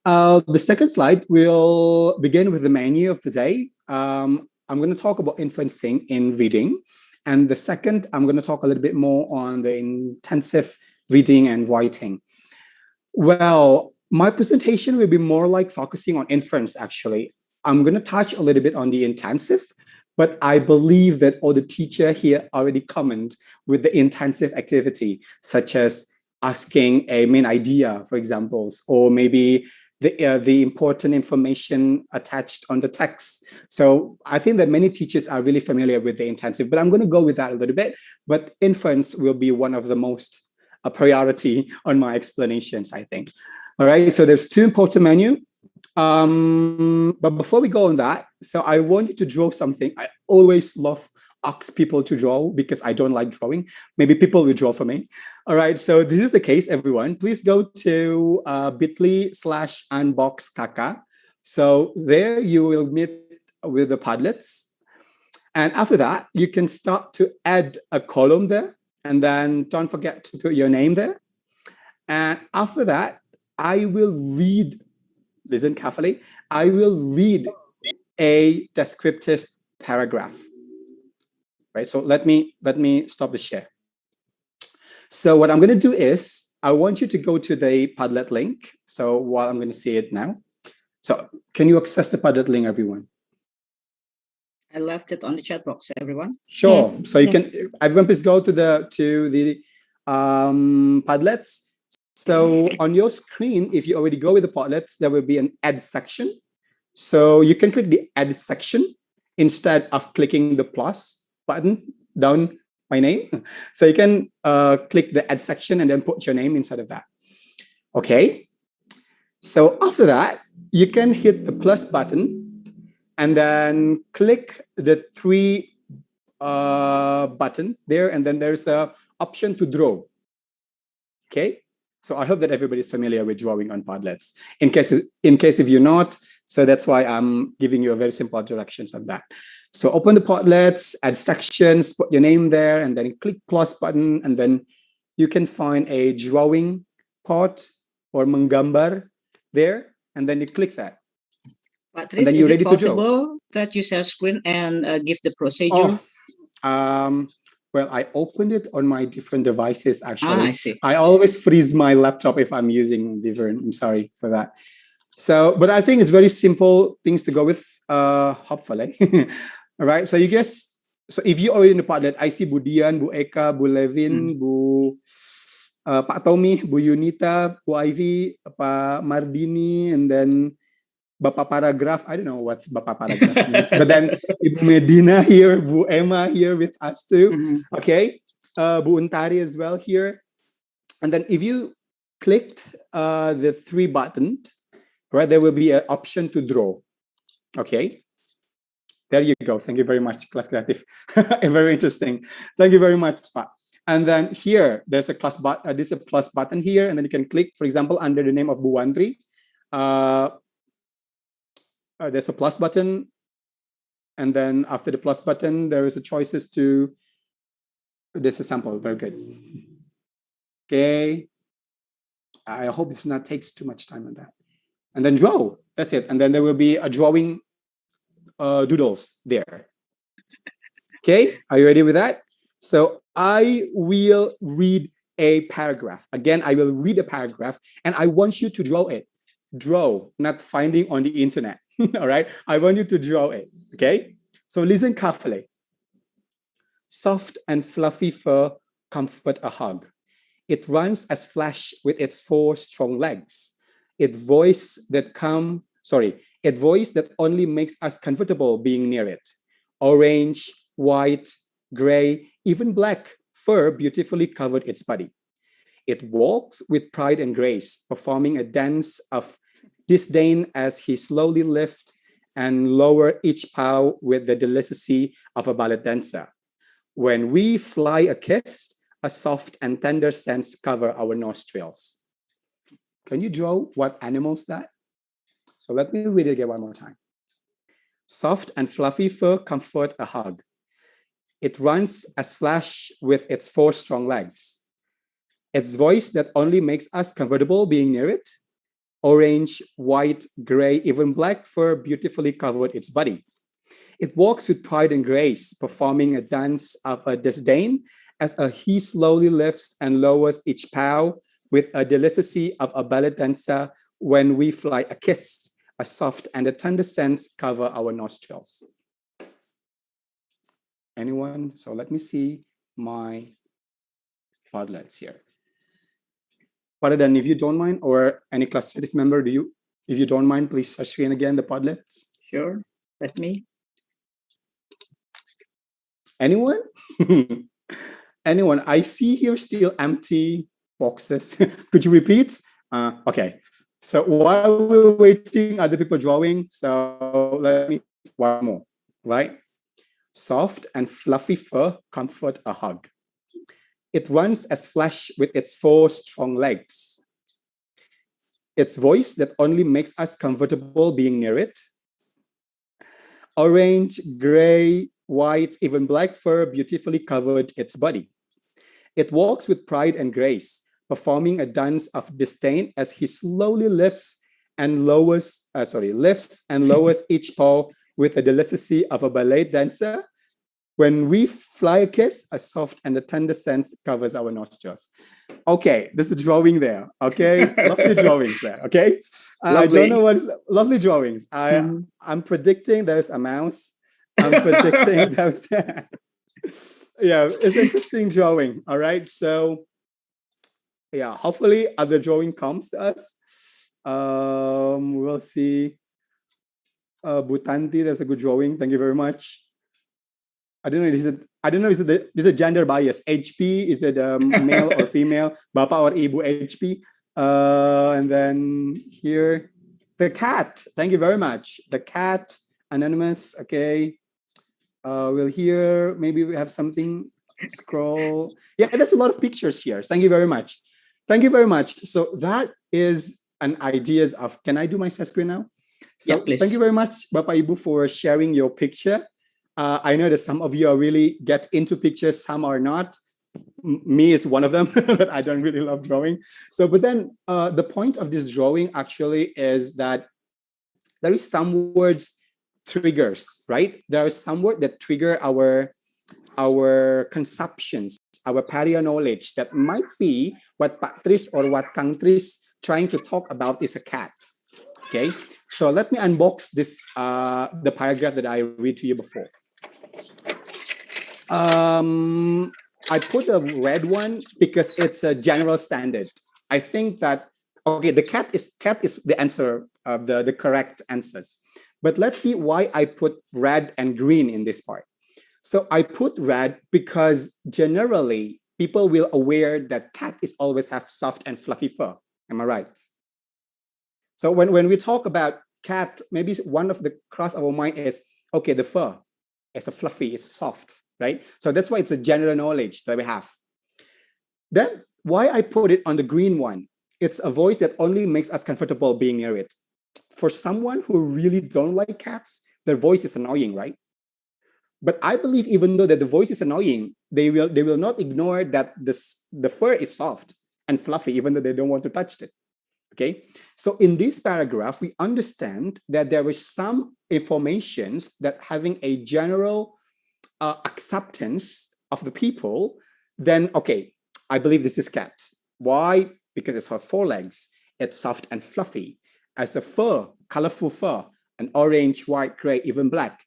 The second slide will begin with the menu of the day. I'm going to talk about inferencing in reading. And the second, I'm going to talk a little bit more on the intensive reading and writing. Well, my presentation will be more like focusing on inference, actually. I'm going to touch a little bit on the intensive, but I believe that all the teacher here already comment with the intensive activity, such as asking a main idea, for example, or maybe the important information attached on the text. So I think that many teachers are really familiar with the intensive, but I'm going to go with that a little bit. But inference will be one of the most a priority on my explanations, I think. All right, so there's two important menu. But before we go on that, so I want you to draw something. I always love ask people to draw because I don't like drawing. Maybe people will draw for me. All right, so this is the case, everyone. Please go to bit.ly/unboxkaka. So there you will meet with the Padlets. And after that, you can start to add a column there. And then don't forget to put your name there. And after that, I will read, listen carefully, I will read a descriptive paragraph. Right, so let me stop the share. So what I'm going to do is, I want you to go to the Padlet link. So while I'm going to see it now. So can you access the Padlet link, everyone? I left it on the chat box, everyone. Sure. Yes, So you yes. can, everyone please go to the Padlets. So on your screen, if you already go with the Padlets, there will be an add section. So you can click the add section instead of clicking the plus button down my name. So you can click the add section and then put your name inside of that. Okay. So after that, you can hit the plus button and then click the three button there, and then there's a option to draw. Okay. So I hope that everybody's familiar with drawing on Padlets. In case if you're not, so that's why I'm giving you a very simple directions on that. So open the Padlets, add sections, put your name there, and then click plus button, and then you can find a drawing part or menggambar there, and then you click that. But And then Tris, you're is it ready to draw. possible that you share screen and give the procedure? Well, I opened it on my different devices, actually. I see. I always freeze my laptop if I'm using different. I'm sorry for that. So, but I think it's very simple things to go with, hopefully. All right. So you guys, so if you already in the Padlet, I see Bu Dian, Bu Eka, Bu Levin, Bu Pak Tommy, Bu Yunita, Bu Ivy, Pak Mardini, and then Bapak Paragraph. I don't know what Bapak Paragraph means, but then Ibu Medina here, Bu Emma here with us too. Okay, Bu Untari as well here. And then if you clicked the three buttons, right, there will be an option to draw. Okay, there you go. Thank you very much, Kelas Kreatif. Very interesting. Thank you very much, Pak. And then here, there's a plus button. This is a plus button here, and then you can click, for example, under the name of Bu Wantri. There's a plus button, and then after the plus button, there is a choices to. This is a sample. Very good. Okay. I hope this not takes too much time on that. And then draw. That's it. And then there will be a drawing doodles there. Okay. Are you ready with that? So I will read a paragraph. Again, I will read a paragraph, and I want you to draw it. Draw, not finding on the internet. All right. I want you to draw it. Okay. So listen carefully. Soft and fluffy fur comfort a hug. It runs as flash with its 4 strong legs. It voice that only makes us comfortable being near it. Orange, white, gray, even black fur beautifully covered its body. It walks with pride and grace, performing a dance of disdain as he slowly lifts and lower each paw with the delicacy of a ballet dancer. When we fly a kiss, a soft and tender scent cover our nostrils. Can you draw what animals that? So let me read it again one more time. Soft and fluffy fur comfort a hug. It runs as flash with its 4 strong legs. Its voice that only makes us comfortable being near it. Orange, white, gray, even black fur beautifully covered its body. It walks with pride and grace, performing a dance of a disdain as he slowly lifts and lowers each paw with a delicacy of a ballet dancer. When we fly a kiss, a soft and a tender scent cover our nostrils. Anyone? So let me see my Padlets here. Padadan, if you don't mind, or any Kelas Kreatif member, if you don't mind, please share screen again the Padlets. Sure. Let me. Anyone? Anyone? I see here still empty boxes. Could you repeat? Okay. So while we're waiting, other people drawing. So let me one more. Right? Soft and fluffy fur comfort a hug. It runs as flash with its 4 strong legs. Its voice that only makes us comfortable being near it. Orange, gray, white, even black fur beautifully covered its body. It walks with pride and grace, performing a dance of disdain as he slowly lifts and lowers each paw with the delicacy of a ballet dancer. When we fly a kiss, a soft and a tender sense covers our nostrils. Okay, there's a drawing there. Okay, lovely drawings there. Okay, I don't know what lovely drawings. I'm predicting there's a mouse I'm projecting those. Yeah, it's interesting drawing. All right. So yeah, hopefully other drawing comes to us. We'll see. Butanti, that's a good drawing. Thank you very much. I don't know. I don't know. Is it gender bias? HP, is it male or female? Bapa or ibu HP? And then here, the cat. Thank you very much. The cat, anonymous. Okay. We'll hear. Maybe we have something. Scroll. Yeah, there's a lot of pictures here. Thank you very much. Thank you very much. So that is an ideas of. Can I do my share screen now? So Yeah, please. thank you very much, Bapak Ibu, for sharing your picture. I know that some of you are really get into pictures, some are not. Me is one of them, but I don't really love drawing. So, but then the point of this drawing actually is that there is some words triggers, right? There are some words that trigger our conceptions, our prior knowledge that might be what Pak Tris or what Kang Tris trying to talk about is a cat. Okay, so let me unbox this the paragraph that I read to you before. I put a red one because it's a general standard. I think that okay, the cat is the answer of the correct answers. But let's see why I put red and green in this part. So I put red because generally people will aware that cat is always have soft and fluffy fur. Am I right? So when we talk about cat, maybe one of the cross of our mind is, okay, the fur is a fluffy, it's soft, right? So that's why it's a general knowledge that we have. Then why I put it on the green one, it's a voice that only makes us comfortable being near it. For someone who really don't like cats, their voice is annoying, right? But I believe even though that the voice is annoying, they will not ignore that the fur is soft and fluffy, even though they don't want to touch it. Okay, so in this paragraph, we understand that there is some informations that having a general acceptance of the people, then, okay, I believe this is cat. Why? Because it's her forelegs, it's soft and fluffy. As a fur, colorful fur, an orange, white, gray, even black,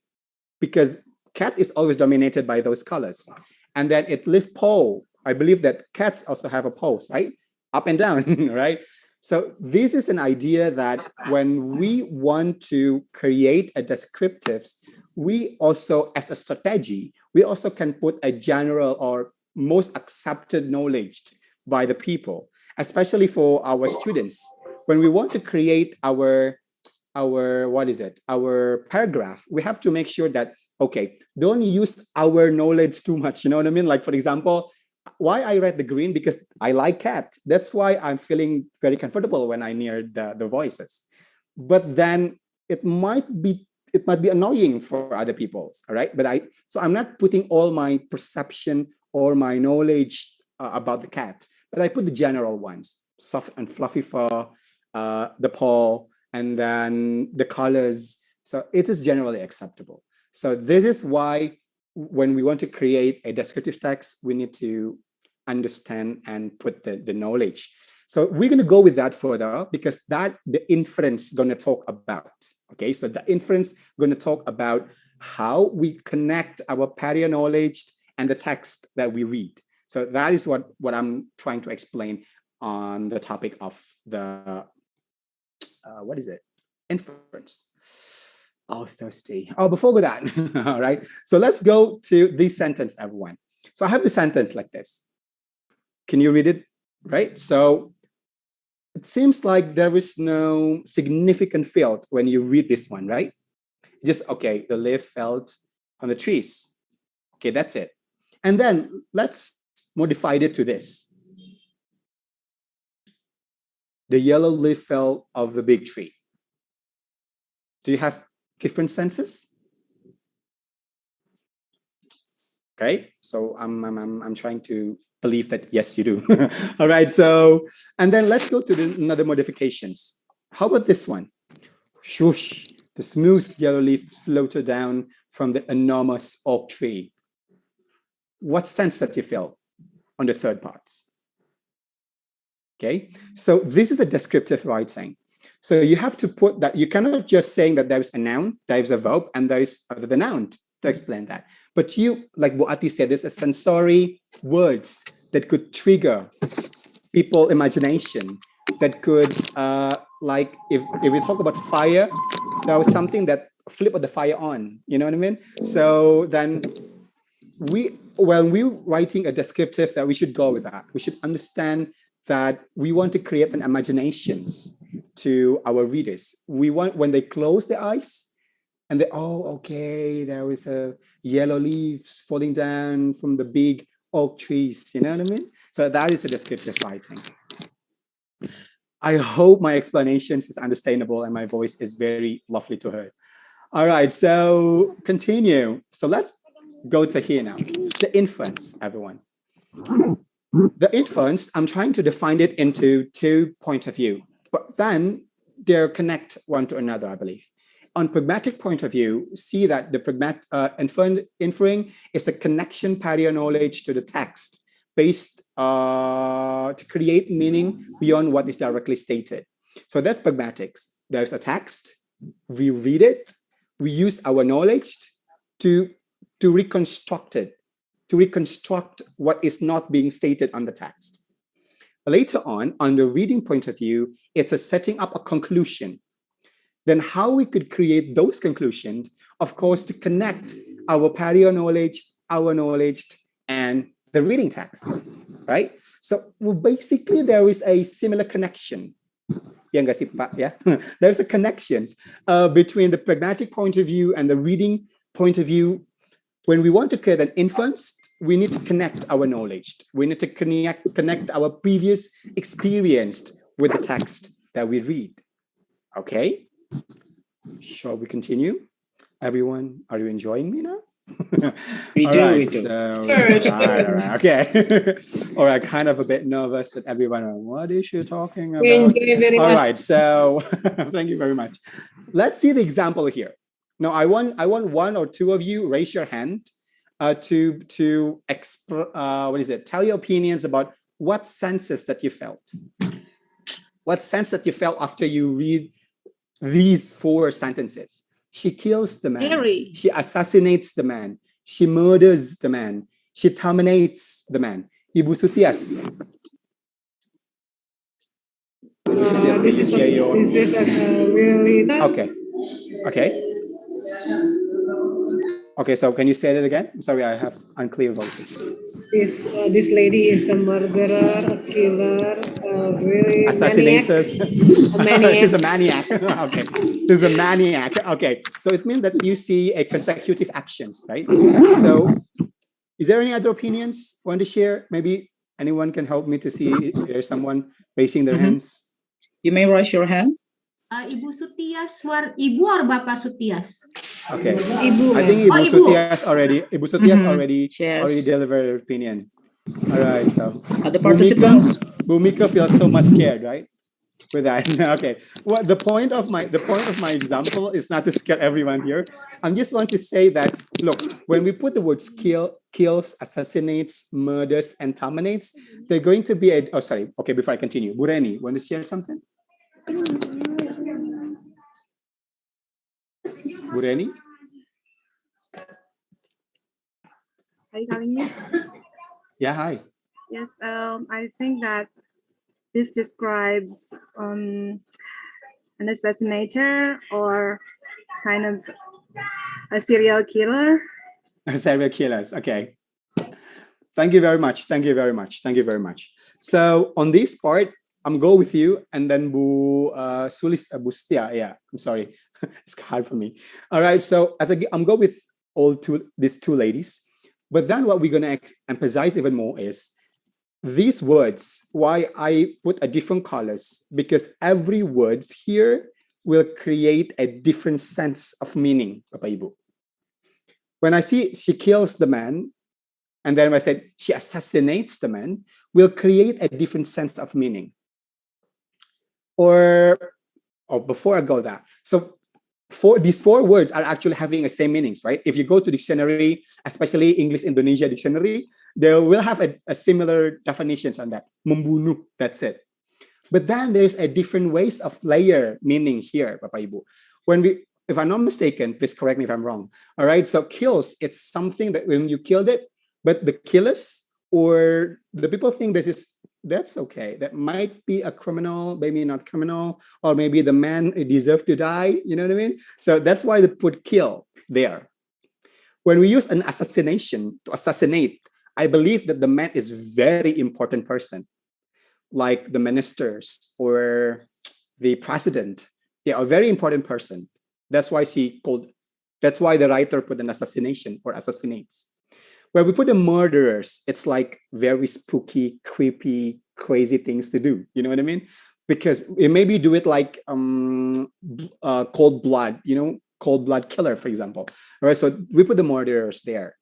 because cat is always dominated by those colors. And then it lift pole. I believe that cats also have a pose, right? Up and down, right? So this is an idea that when we want to create a descriptives, we also, as a strategy, we also can put a general or most accepted knowledge by the people, especially for our students. When we want to create our paragraph, we have to make sure that, okay, don't use our knowledge too much. You know what I mean? Like, for example, why I read the green, because I like cat. That's why I'm feeling very comfortable when I near the voices. But then it might be annoying for other people, all right? But I'm not putting all my perception or my knowledge about the cat, but I put the general ones, soft and fluffy fur, the paw, and then the colors. So it is generally acceptable. So this is why when we want to create a descriptive text, we need to understand and put the knowledge. So we're going to go with that further because that the inference going to talk about. Okay, so the inference going to talk about how we connect our prior knowledge and the text that we read. So that is what I'm trying to explain on the topic of the inference. Oh, thirsty. Oh, before we go that, all right. So let's go to this sentence, everyone. So I have the sentence like this. Can you read it? Right. So it seems like there is no significant field when you read this one, right? Just, okay, the leaf fell on the trees. Okay, that's it. And then let's modify it to this. The yellow leaf fell off the big tree. Do you have different senses? Okay, so I'm trying to believe that yes, you do. All right, so and then let's go to another modifications. How about this one? Swoosh, the smooth yellow leaf floated down from the enormous oak tree. What sense that you feel on the third parts? Okay, so this is a descriptive writing. So you have to put that, you cannot just saying that there is a noun, there is a verb, and there is the noun. to explain that. But you, like what Atti said, there's a sensory words that could trigger people imagination, that could like if we talk about fire, there was something that flip the fire on, you know what I mean? So then when we're writing a descriptive, that we should go with that. We should understand that we want to create an imaginations to our readers. We want when they close their eyes and they, oh, okay, there was a yellow leaves falling down from the big oak trees, you know what I mean? So that is a descriptive writing. I hope my explanations is understandable and my voice is very lovely to hear. All right, so continue. So let's go to here now. The inference, everyone. The inference, I'm trying to define it into 2 points of view, but then they're connect one to another, I believe. On pragmatic point of view, see that the inferring is a connection prior knowledge to the text based to create meaning beyond what is directly stated. So that's pragmatics. There's a text, we read it, we use our knowledge to reconstruct it, to reconstruct what is not being stated on the text. Later on the reading point of view, it's a setting up a conclusion. Then how we could create those conclusions, of course, to connect our prior knowledge, our knowledge, and the reading text, right? So basically there is a similar connection. There's a connection between the pragmatic point of view and the reading point of view. When we want to create an inference, we need to connect our knowledge. We need to connect our previous experience with the text that we read. Okay? Shall we continue? Everyone, are you enjoying me now? We do. So, all right, okay. All right, kind of a bit nervous that everyone, what is she talking about? We enjoy very all much. Right, so thank you very much. Let's see the example here. Now, I want one or two of you raise your hand to tell your opinions about what senses that you felt. What sense that you felt after you read these 4 sentences. She kills the man. Very. She assassinates the man. She murders the man. She terminates the man. Ibu Sutias. This is a really Okay. Okay, so can you say that again? I'm sorry, I have unclear voices. this lady is a murderer, a killer, a really Assassinators. maniac. She's a maniac. Okay. She's a maniac. Okay. So it means that you see a consecutive actions, right? So is there any other opinions want to share? Maybe anyone can help me to see if there's someone raising their hands. You may raise your hand. Ibu Sutias, Ibu or Bapak Sutias? Okay. Ibu. I think Ibu Sutias already Yes. delivered her opinion. All right. So Other participants. Bhumika feels so much scared, right? With that. Okay. Well, the point of my example is not to scare everyone here. I just want to say that, look, when we put the words kills, assassinates, murders, and terminates, they're going to be okay, before I continue, Bureni, want to share something? Bureni? Are you calling me? Yeah, hi. Yes, I think that this describes an assassinator or kind of a serial killer. Serial killers, okay. Thank you very much. So on this part, I'm go with you, and then Bu Setia. Yeah, I'm sorry, it's hard for me. All right, so I'm go with these two ladies, but then what we're gonna emphasize even more is these words. Why I put a different colors, because every words here will create a different sense of meaning, Bapak Ibu. When I see she kills the man, and then when I said she assassinates the man, will create a different sense of meaning. Or before I go that, so these 4 words are actually having the same meanings, right? If you go to dictionary, especially English Indonesia dictionary, they will have a similar definitions on that. Membunuh, that's it. But then there's a different ways of layer meaning here, Bapak Ibu. When if I'm not mistaken, please correct me if I'm wrong. All right. So kills, it's something that when you killed it, but the killers or the people think that's okay. That might be a criminal, maybe not criminal, or maybe the man deserved to die. You know what I mean? So that's why they put kill there. When we use an assassination to assassinate, I believe that the man is very important person, like the ministers or the president. They are a very important person. That's why that's why the writer put an assassination or assassinates. Where we put the murderers, it's like very spooky, creepy, crazy things to do. You know what I mean? Because it maybe do it like cold blood, cold blood killer, for example. All right, so we put the murderers there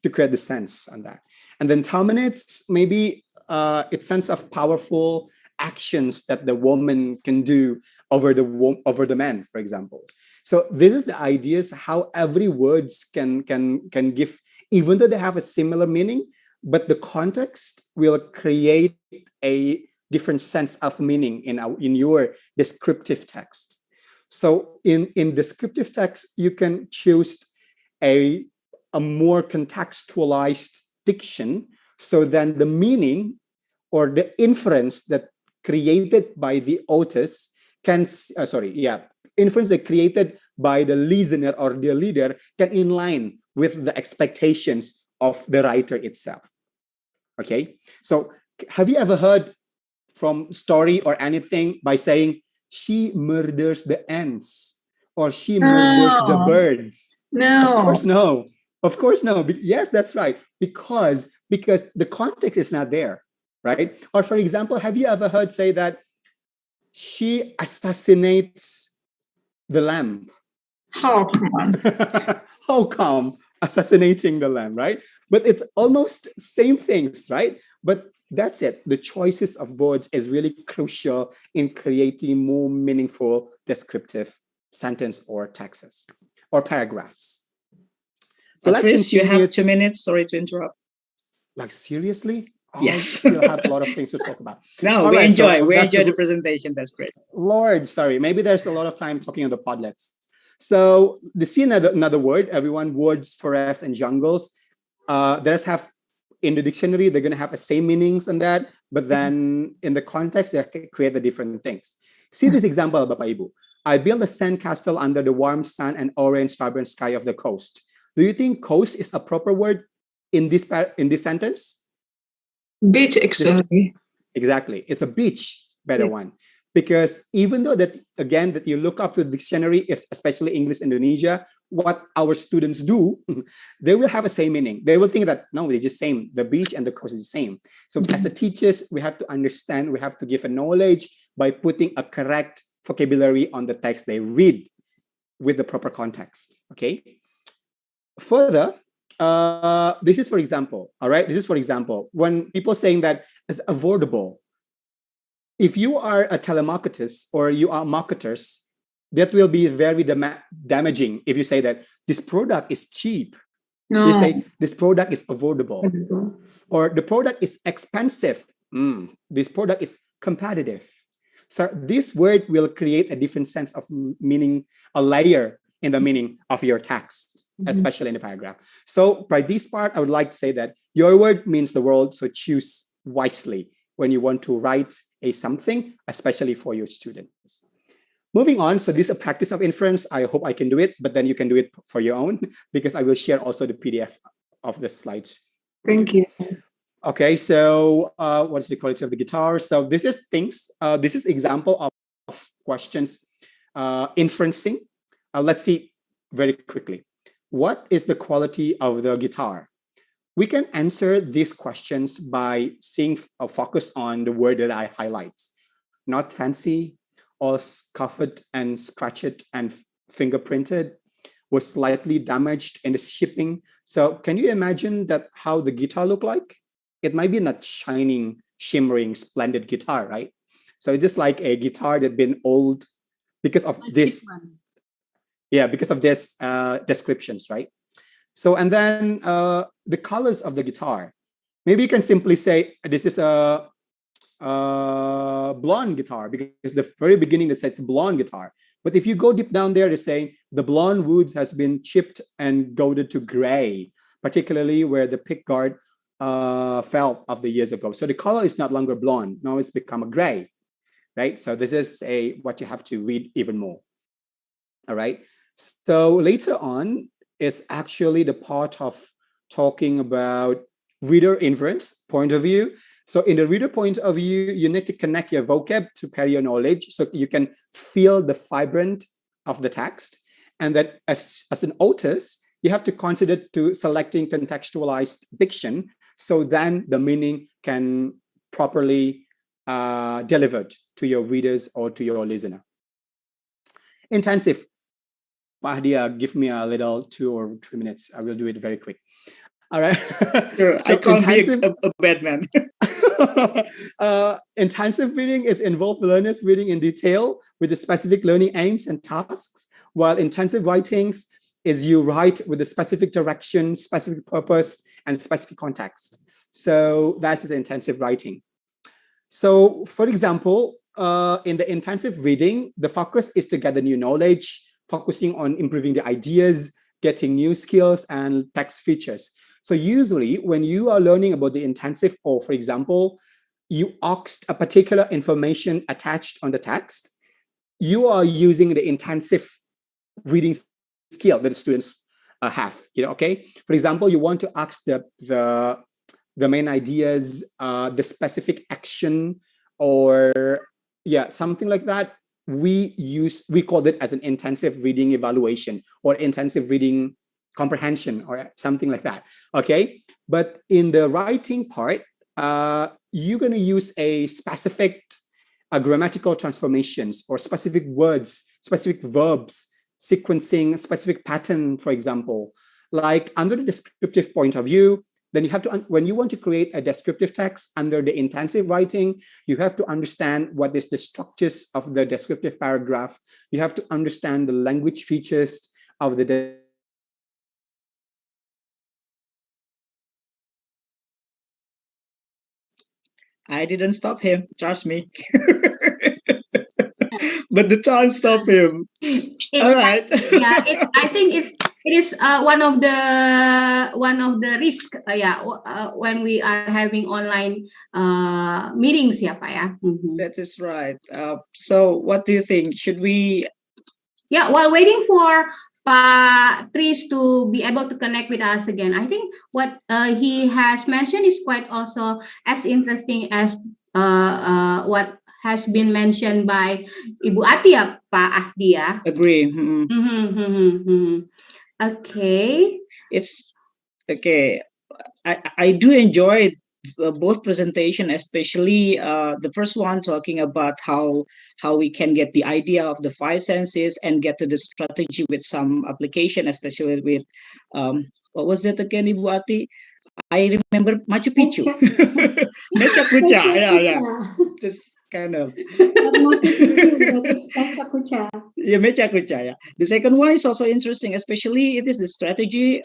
to create the sense on that. And then terminates, maybe it's sense of powerful actions that the woman can do over the man, for example. So this is the ideas how every words can give, even though they have a similar meaning, but the context will create a different sense of meaning in your descriptive text. So in descriptive text, you can choose a more contextualized diction. So then the meaning or the inference that created by the authors inference that created by the listener or the leader can in line with the expectations of the writer itself. Okay, so have you ever heard from story or anything by saying she murders the ants or she murders the birds? No. Of course no. Of course no. Yes, that's right. Because the context is not there, right? Or for example, have you ever heard say that she assassinates the lamb? How come? How come assassinating the lamb, right? But it's almost same things, right? But that's it. The choices of words is really crucial in creating more meaningful descriptive sentence or texts or paragraphs. So Chris, you have 2 minutes. Sorry to interrupt. Like seriously? Yes. I still have a lot of things to talk about. No, we enjoy the presentation. That's great. Lord, sorry. Maybe there's a lot of time talking on the Padlets. So the see another word, everyone, words, forests, and jungles. There's have in the dictionary, they're going to have the same meanings on that, but then in the context, they create the different things. See this example, Bapak Ibu. I built a sand castle under the warm sun and orange vibrant sky of the coast. Do you think coast is a proper word in this sentence? Beach, actually. Exactly. It's a beach, better one. Because even though that you look up to the dictionary, especially English Indonesia, what our students do, they will have the same meaning. They will think that, no, they're just same. The beach and the coast is the same. So as a teachers, we have to understand, we have to give a knowledge by putting a correct vocabulary on the text they read with the proper context, okay? Further, this is for example, all right? This is for example, when people saying that it's avoidable, if you are a telemarketers or you are marketers, that will be very damaging if you say that this product is cheap. No. You say this product is avoidable. Or the product is expensive. This product is competitive. So this word will create a different sense of meaning, a layer in the meaning of your text, especially in the paragraph. So by this part, I would like to say that your word means the world, so choose wisely when you want to write a something, especially for your students. Moving on, so this is a practice of inference. I hope I can do it, but then you can do it for your own because I will share also the PDF of the slides. Thank you. Okay, so what's the quality of the guitar? So this is things, this is example of questions inferencing. Let's see very quickly. What is the quality of the guitar? We can answer these questions by seeing a focus on the word that I highlight. Not fancy, all scuffed and scratched and fingerprinted, was slightly damaged in the shipping. So can you imagine that how the guitar look like? It might be not shining, shimmering, splendid guitar, right? So it's just like a guitar that's been old because of this. Yeah, because of this descriptions, right? So, and then the colors of the guitar. Maybe you can simply say, this is a blonde guitar because the very beginning it says blonde guitar. But if you go deep down there, it's saying the blonde woods has been chipped and goaded to gray, particularly where the pickguard fell of the years ago. So the color is not longer blonde. Now it's become a gray, right? So this is what you have to read even more. All right. So later on is actually the part of talking about reader inference point of view. So in the reader point of view, you need to connect your vocab to pair your knowledge so you can feel the vibrant of the text. And that as an author, you have to consider to selecting contextualized diction so then the meaning can properly delivered to your readers or to your listener. Intensive. Pak Achdi, give me a little 2 or 3 minutes. I will do it very quick. All right. Sure, So I can't be a bad man. Intensive reading is involved learners reading in detail with the specific learning aims and tasks, while intensive writings is you write with a specific direction, specific purpose, and specific context. So that's the intensive writing. So for example, in the intensive reading, the focus is to gather new knowledge, focusing on improving the ideas, getting new skills and text features. So usually when you are learning about the intensive, or for example, you asked a particular information attached on the text, you are using the intensive reading skill that the students have. Okay. For example, you want to ask the main ideas, the specific action, or something like that. We call it as an intensive reading evaluation or intensive reading comprehension or something like that. Okay. But in the writing part, you're going to use a specific grammatical transformations or specific words, specific verbs, sequencing, specific pattern, for example. Like under the descriptive point of view, then you have to, when you want to create a descriptive text under the intensive writing, you have to understand what is the structures of the descriptive paragraph. You have to understand the language features of the I didn't stop him, trust me. But the time stopped him. All right. I think it is one of the risk when we are having online meetings, Pak ya. That is right. So what do you think? Should we? Yeah, while waiting for Pak Tris to be able to connect with us again, I think what he has mentioned is quite also as interesting as what has been mentioned by Ibu Atti ya, Pak Achdi ya. Agree. Okay. It's okay. I do enjoy both presentation, especially the first one talking about how we can get the idea of the 5 senses and get to the strategy with some application, especially with what was it again, Ibu Atti? I remember Machu Picchu. Mecha Kucha. Yeah. This kind of. Machu Picchu, but it's Mecha Kucha. Yeah, Mecha Kucha. Yeah. The second one is also interesting, especially it is the strategy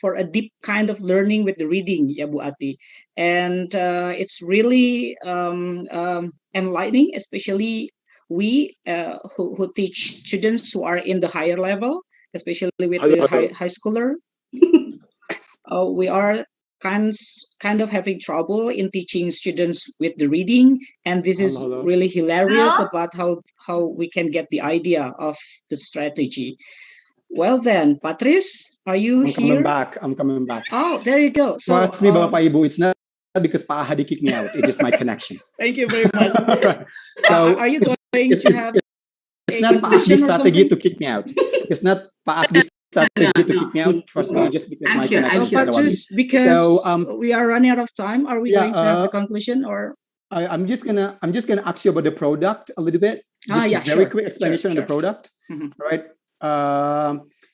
for a deep kind of learning with the reading, ya Bu Atti. And it's really enlightening, especially we who teach students who are in the higher level, especially with the high schooler. We are kind of having trouble in teaching students with the reading, and this is really hilarious about how we can get the idea of the strategy. Well then, Patris, are you here? I'm coming back. Oh, there you go. So trust me, Bapak Ibu, it's not because Pak Achdi kicked me out. It's just my connections. Thank you very much. So are you going to have? It's not Pak Achdi's strategy to kick me out. It's not Pak Achdi's strategy to kick me out. Trust me, just because my connections. Because we are running out of time. Are we going to have the conclusion or? I'm just gonna ask you about the product a little bit. Just very quick explanation on the product. All right.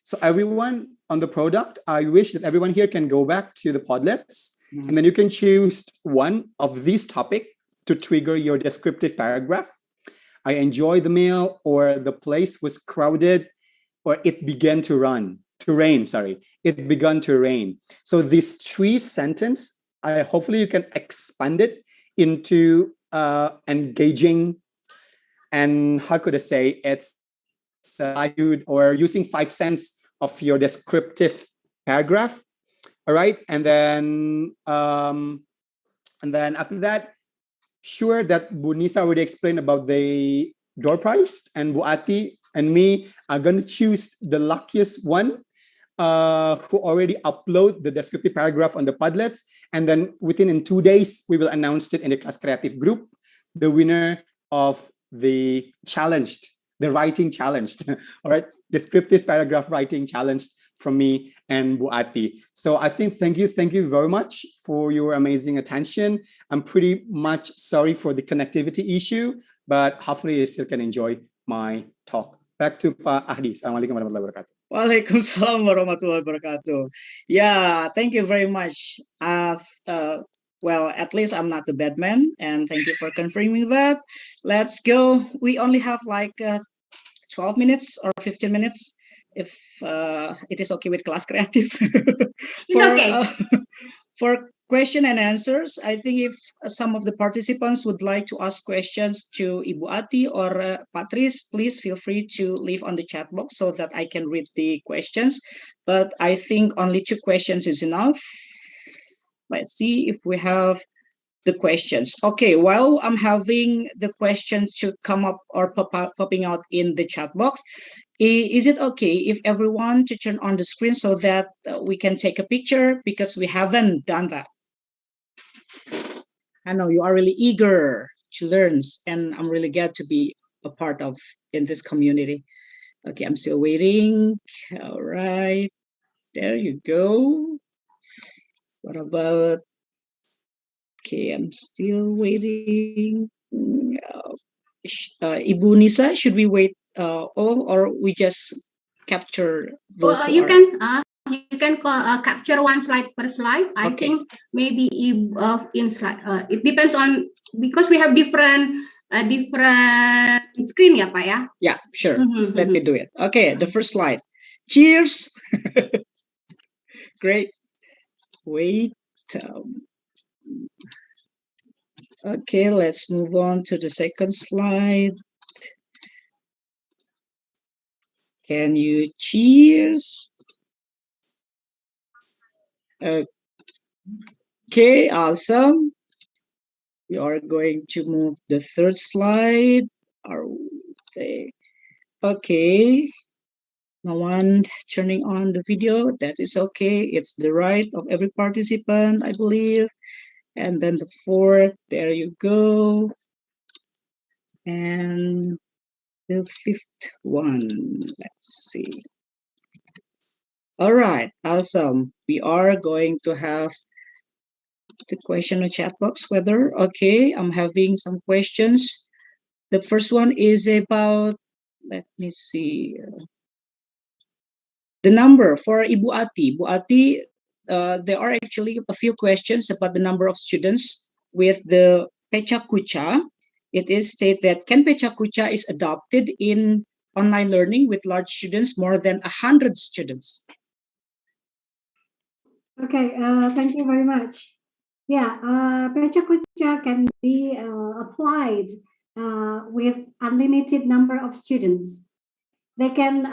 So everyone on the product, I wish that everyone here can go back to the Padlets, and then you can choose one of these topics to trigger your descriptive paragraph. I enjoy the meal, or the place was crowded, or it began to rain. It began to rain. So these 3 sentences, hopefully you can expand it into engaging, and how could I say, it's slide or using 5 cents of your descriptive paragraph. All right, and then after that, sure that Bu Nisa already explained about the door prize, and Bu Atti and me are going to choose the luckiest one who already upload the descriptive paragraph on the Padlets, and then in 2 days we will announce it in the Kelas Kreatif group, the winner of the challenged, the writing challenged. All right, descriptive paragraph writing challenged from me and Bu Atti. So I think thank you very much for your amazing attention. I'm pretty much sorry for the connectivity issue, but hopefully you still can enjoy my talk. Back to Pak Achdi. Assalamualaikum warahmatullahi wabarakatuh. Waalaikumsalam warahmatullahi wabarakatuh. Yeah, thank you very much. Well, at least I'm not the bad man, and thank you for confirming that. Let's go. We only have like 12 minutes or 15 minutes, if it is okay with Kelas Kreatif. For question and answers, I think if some of the participants would like to ask questions to Ibu Atti or Pak Tris, please feel free to leave on the chat box so that I can read the questions. But I think only 2 questions is enough. Let's see if we have the questions. Okay, while I'm having the questions to come up or popping out in the chat box, is it okay if everyone to turn on the screen so that we can take a picture, because we haven't done that? I know you are really eager to learn, and I'm really glad to be a part of in this community. Okay, I'm still waiting. All right, there you go. What about? Okay, I'm still waiting. Ibu Nisa, should we wait all, or we just capture those? You can capture one slide per slide. I think maybe in slide. It depends on, because we have different screen, ya Pak ya? Yeah, sure. Let me do it. Okay, the first slide. Cheers. Great. Wait. Okay, let's move on to the second slide. Can you cheers? Okay, awesome. We are going to move the third slide. Okay. No one turning on the video. That is okay. It's the right of every participant, I believe. And then the fourth, there you go. And the fifth one, let's see. All right, awesome. We are going to have the question or chat box, whether, okay, I'm having some questions. The first one is about, let me see, the number for Ibu Atti. Ibu Atti, there are actually a few questions about the number of students with the Pecha Kucha. It is stated that can Pecha Kucha is adopted in online learning with large students, more than 100 students? Okay, thank you very much. Yeah, Pecha Kucha can be applied with unlimited number of students. They can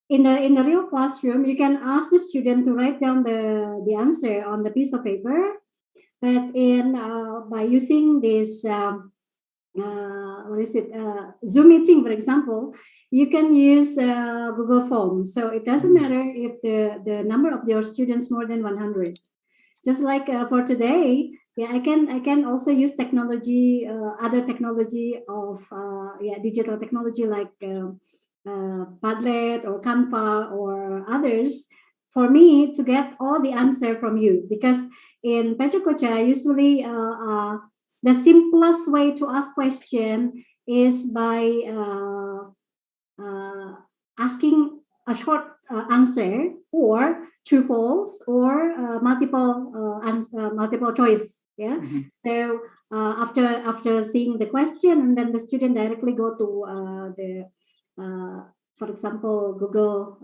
in the real classroom, you can ask the student to write down the answer on the piece of paper, but by using this Zoom meeting, for example, you can use Google Form. So it doesn't matter if the number of your students more than 100. Just like for today, yeah, I can also use technology, other technology of digital technology like Padlet or Canva or others, for me to get all the answer from you. Because in Pecha Kucha, usually the simplest way to ask question is by asking a short answer, or true false, or multiple choice. Yeah. So after seeing the question, and then the student directly go to for example, Google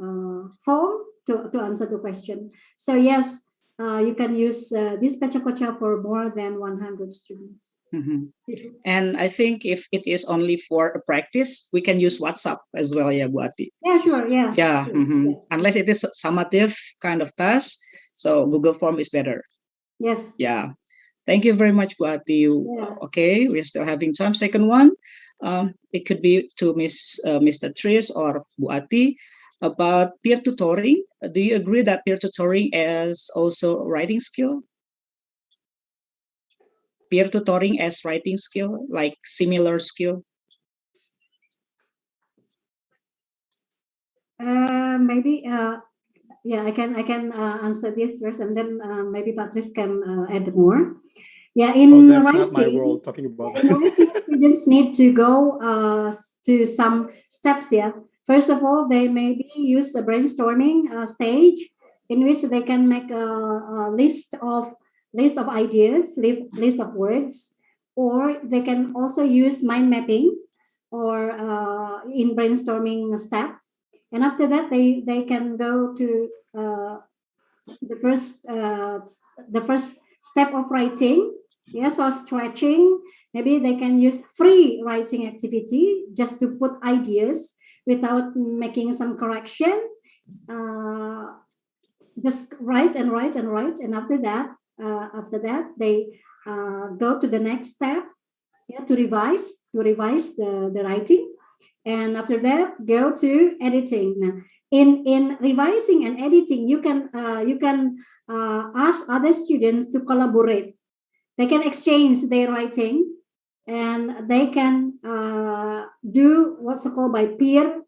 form to answer the question. So yes, you can use this Pecha Kucha for more than 100 students. Mhm. And I think if it is only for a practice, we can use WhatsApp as well, yeah, Bu Atti. Yeah, sure. Yeah. Yeah. Sure. Mhm. Yeah. Unless it is summative kind of task, so Google Form is better. Yes. Yeah. Thank you very much, Bu Atti. Yeah. Okay, we're still having time. Second one, it could be to Mr. Tris or Bu Atti about peer tutoring. Do you agree that peer tutoring is also a writing skill? Peer tutoring as writing skill, like similar skill? Maybe. Yeah, I can answer this first, and then maybe Patrice can add more. Yeah, in Oh, that's writing, not my role talking about. in writing, students need to go to some steps. Yeah, first of all, they maybe use a brainstorming stage in which they can make a list of ideas, list of words, or they can also use mind mapping or in brainstorming step. And after that, they can go to the first step of writing. Yes, or stretching. Maybe they can use free writing activity just to put ideas without making some correction. Just write and write and write, and after that, they go to the next step. Yeah, to revise the writing, and after that go to editing. Now, in revising and editing, you can ask other students to collaborate. They can exchange their writing, and they can do what's called by peer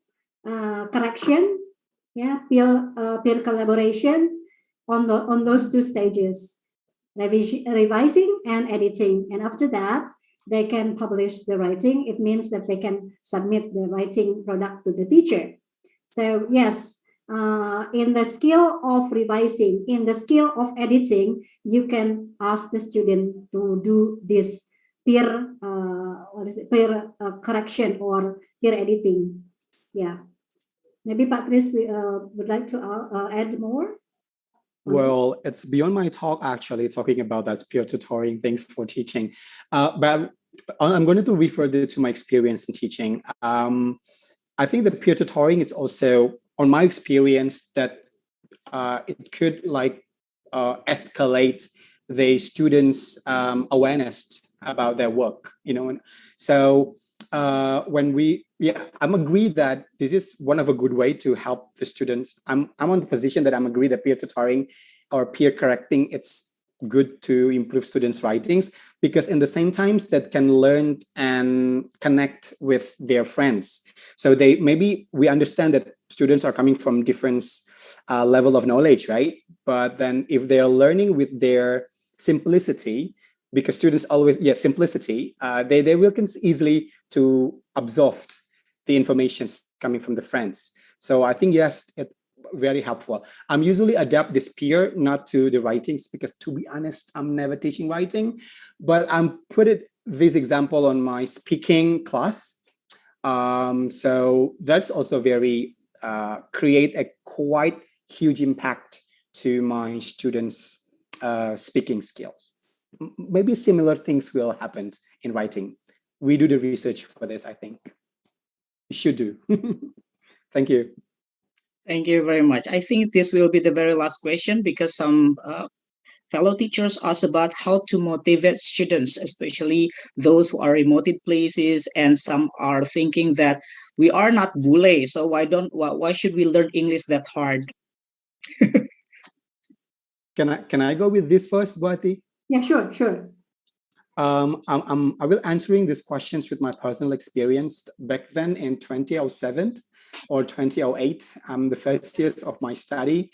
correction. Yeah, peer collaboration on those two stages, revising and editing. And after that, they can publish the writing. It means that they can submit the writing product to the teacher. So yes, in the skill of revising, in the skill of editing, you can ask the student to do this peer peer correction or peer editing. Yeah, maybe Patrice would like to add more. Well, it's beyond my talk, actually, talking about that peer tutoring things for teaching. But I'm going to refer to my experience in teaching. I think that peer tutoring is also, on my experience, that it could escalate the students' awareness about their work, And so I'm agreed that this is one of a good way to help the students. I'm on the position that I'm agreed that peer tutoring or peer correcting, it's good to improve students' writings, because in the same times that can learn and connect with their friends. So we understand that students are coming from different level of knowledge, right? But then if they're learning with their simplicity, because students always, simplicity, they will easily to absorb the information coming from the friends. So I think, yes, it's very helpful. I'm usually adapt this peer not to the writings, because to be honest, I'm never teaching writing, but I'm put this example on my speaking class. So that's also very create a quite huge impact to my students' speaking skills. Maybe similar things will happen in writing. We do the research for this, I think. We should do. Thank you. Thank you very much. I think this will be the very last question, because some fellow teachers ask about how to motivate students, especially those who are remote places, and some are thinking that we are not bule, so why should we learn English that hard? Can I go with this first, Bu Atti? Yeah, sure. I will answering these questions with my personal experience back then in 2007 or 2008. The first years of my study,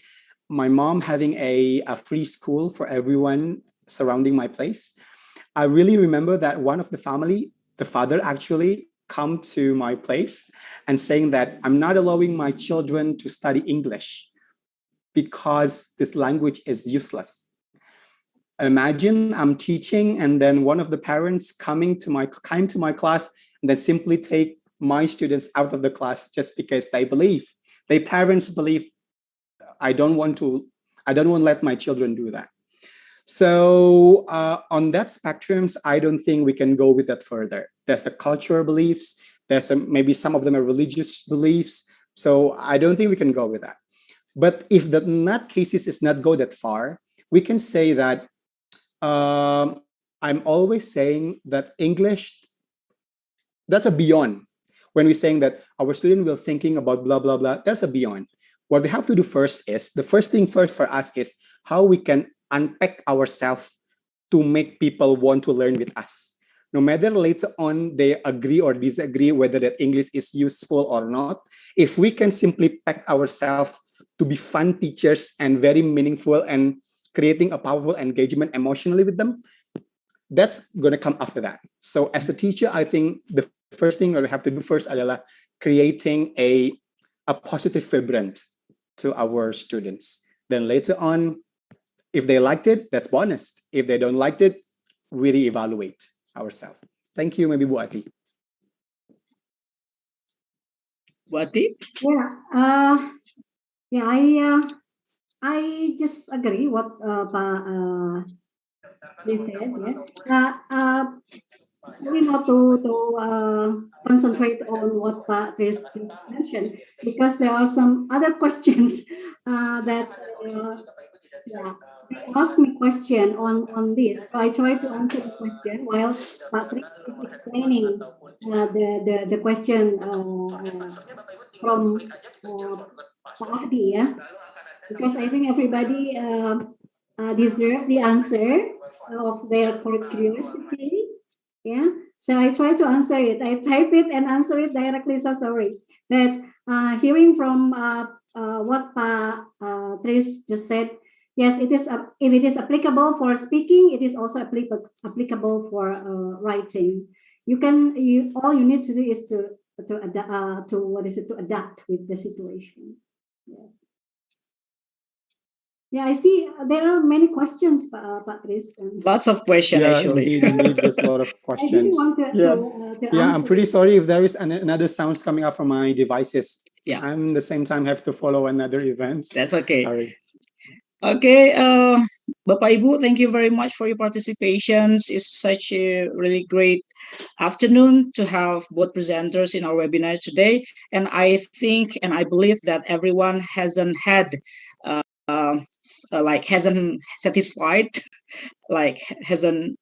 my mom having a free school for everyone surrounding my place. I really remember that one of the family, the father actually come to my place and saying that I'm not allowing my children to study English because this language is useless. Imagine I'm teaching, and then one of the parents came to my class and then simply take my students out of the class just because parents believe I don't want to let my children do that. So on that spectrums, I don't think we can go with that further. There's a cultural beliefs. Maybe some of them are religious beliefs. So I don't think we can go with that. But if the not cases is not go that far, we can say that I'm always saying that English, that's a beyond. When we're saying that our student will thinking about blah, blah, blah, that's a beyond. What we have to do first is, the first thing first for us is how we can unpack ourselves to make people want to learn with us. No matter later on they agree or disagree whether that English is useful or not, if we can simply pack ourselves to be fun teachers and very meaningful and creating a powerful engagement emotionally with them, that's going to come after that. So as a teacher, I think the first thing we have to do first adalah creating a positive vibrant to our students. Then later on, if they liked it, that's bonus. If they don't like it, we reevaluate ourselves. Thank you, maybe Bu Atti. Bu Atti? I just agree what Pak they said. Sorry not to concentrate on what Pak Tris just mentioned, because there are some other questions that they asked me question on this. So I try to answer the question while Pak Tris is explaining the question from Pak Achdi, because I think everybody deserve the answer of their curiosity. So I try to answer it. I type it and answer it directly. So sorry. But hearing from what Pak Tris just said, yes, it is. If it is applicable for speaking, it is also applicable for writing. All you need to do is to adapt with the situation. Yeah, I see there are many questions, Pak Tris. Lots of questions, actually. Indeed, there's a lot of questions. I didn't want to I'm pretty sorry if there is another sounds coming up from my devices. Yeah. I'm the same time have to follow another event. That's okay. Sorry. Okay, Bapak Ibu, thank you very much for your participations. It's such a really great afternoon to have both presenters in our webinar today. And I think and I believe that everyone hasn't satisfied, hasn't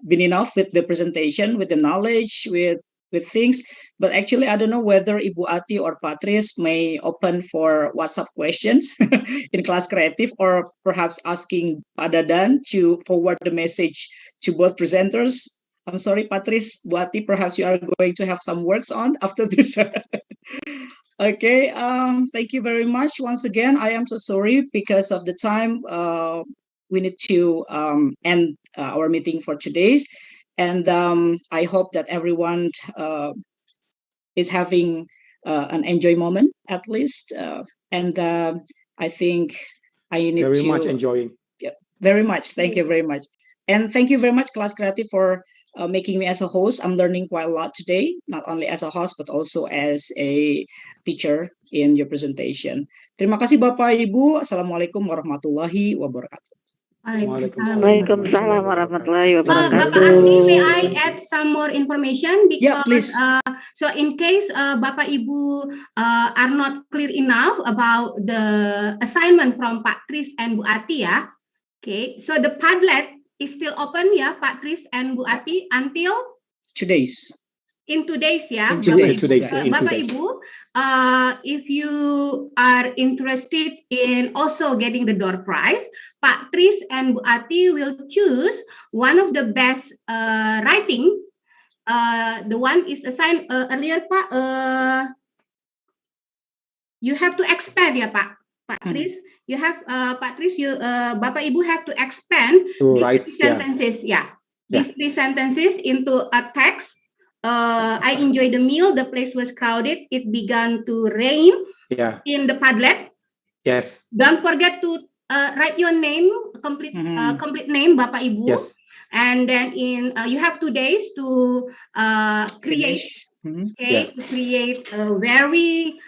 been enough with the presentation, with the knowledge, with things. But actually, I don't know whether Ibu Atti or Pak Tris may open for WhatsApp questions in Kelas Kreatif, or perhaps asking Pak Dadan to forward the message to both presenters. I'm sorry, Pak Tris, Bu Atti, perhaps you are going to have some works on after this. Okay, thank you very much. Once again, I am so sorry because of the time. We need to end our meeting for today's. And I hope that everyone is having an enjoy moment at least. And I think I need very to much enjoying. Yeah, very much. Thank you very much. And thank you very much, Kelas Kreatif, for making me as a host. I'm learning quite a lot today, not only as a host, but also as a teacher in your presentation. Terima kasih Bapak Ibu. Assalamualaikum warahmatullahi wabarakatuh. Waalaikumsalam warahmatullahi wabarakatuh. Bapak Atti, may I add some more information? Because, yeah, please. So in case Bapak Ibu are not clear enough about the assignment from Pak Tris and Bu Atti, okay. So the Padlet is still open, Pak Tris and Bu Atti, until today's. In today's, In today's. Bapak Ibu, if you are interested in also getting the door prize, Pak Tris and Bu Atti will choose one of the best writing. The one is assigned earlier, Pak. You have to expand, Pak Tris. You have Pak Tris. Bapak Ibu have to expand these sentences. These three sentences into a text. I enjoyed the meal. The place was crowded. It began to rain. In the Padlet. Yes. Don't forget to write your name, complete name, Bapak Ibu. Yes. And then you have 2 days to create. To create a very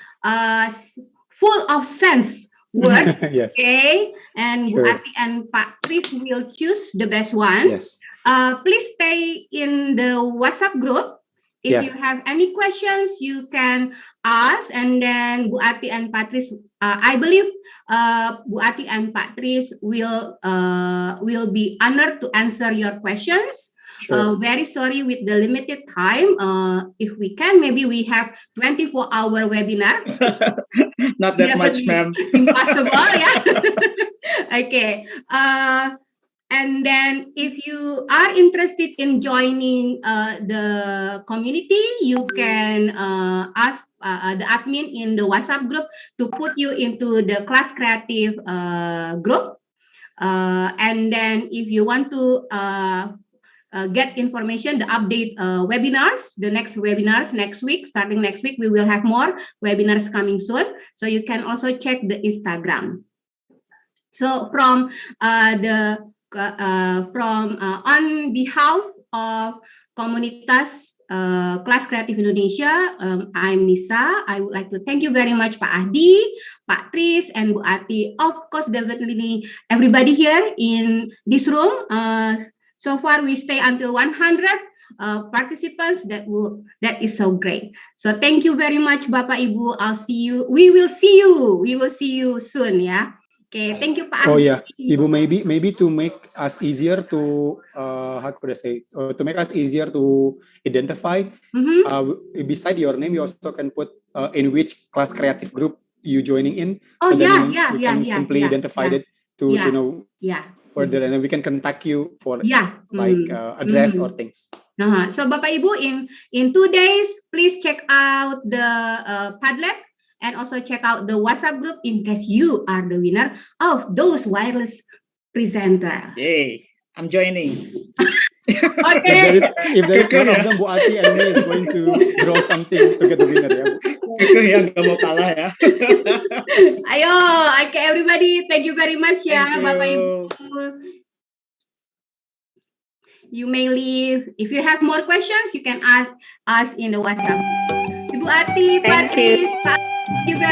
full of sense words. Yes. Okay, and Bu Sure. Atti and Pak Tris will choose the best one. Yes. Please stay in the WhatsApp group. If Yeah. you have any questions, you can ask, and then Bu Atti and Patris, I believe Bu Atti and Patris will be honored to answer your questions. Sure. Very sorry with the limited time. If we can, maybe we have 24-hour webinar. Not that much, ma'am. Impossible, yeah. Okay. And then if you are interested in joining the community, you can ask the admin in the WhatsApp group to put you into the Kelas Kreatif group. And then if you want to get information, the update webinars, the next webinars next week, starting next week, we will have more webinars coming soon. So you can also check the Instagram. So from on behalf of Komunitas Kelas Kreatif Indonesia, I'm Nisa. I would like to thank you very much, Pak Achdi, Pak Tris, and Bu Atti. Of course, definitely everybody here in this room. So far, we stay until 100 participants. That is so great. So thank you very much, Bapak Ibu. I'll see you. We will see you soon, yeah. Okay, thank you, Pak. Oh yeah, Ibu, maybe to make us easier to how could I say, to make us easier to identify. Beside your name, you also can put in which Kelas Kreatif group you joining in. Oh, so then yeah, we can simply identify it to know further, and then we can contact you for address or things. So Bapak Ibu, in 2 days, please check out the Padlet. And also check out the WhatsApp group in case you are the winner of those wireless presenter. Yay, I'm joining. Okay. If there is one of them, Bu Atti and me is going to draw something to get the winner. Ya, nggak mau kalah ya. Ayo, okay, everybody, thank you very much ya, Bapak Ibu. You may leave. If you have more questions, you can ask us in the WhatsApp. Ibu Atti, Pak Tris, thank you very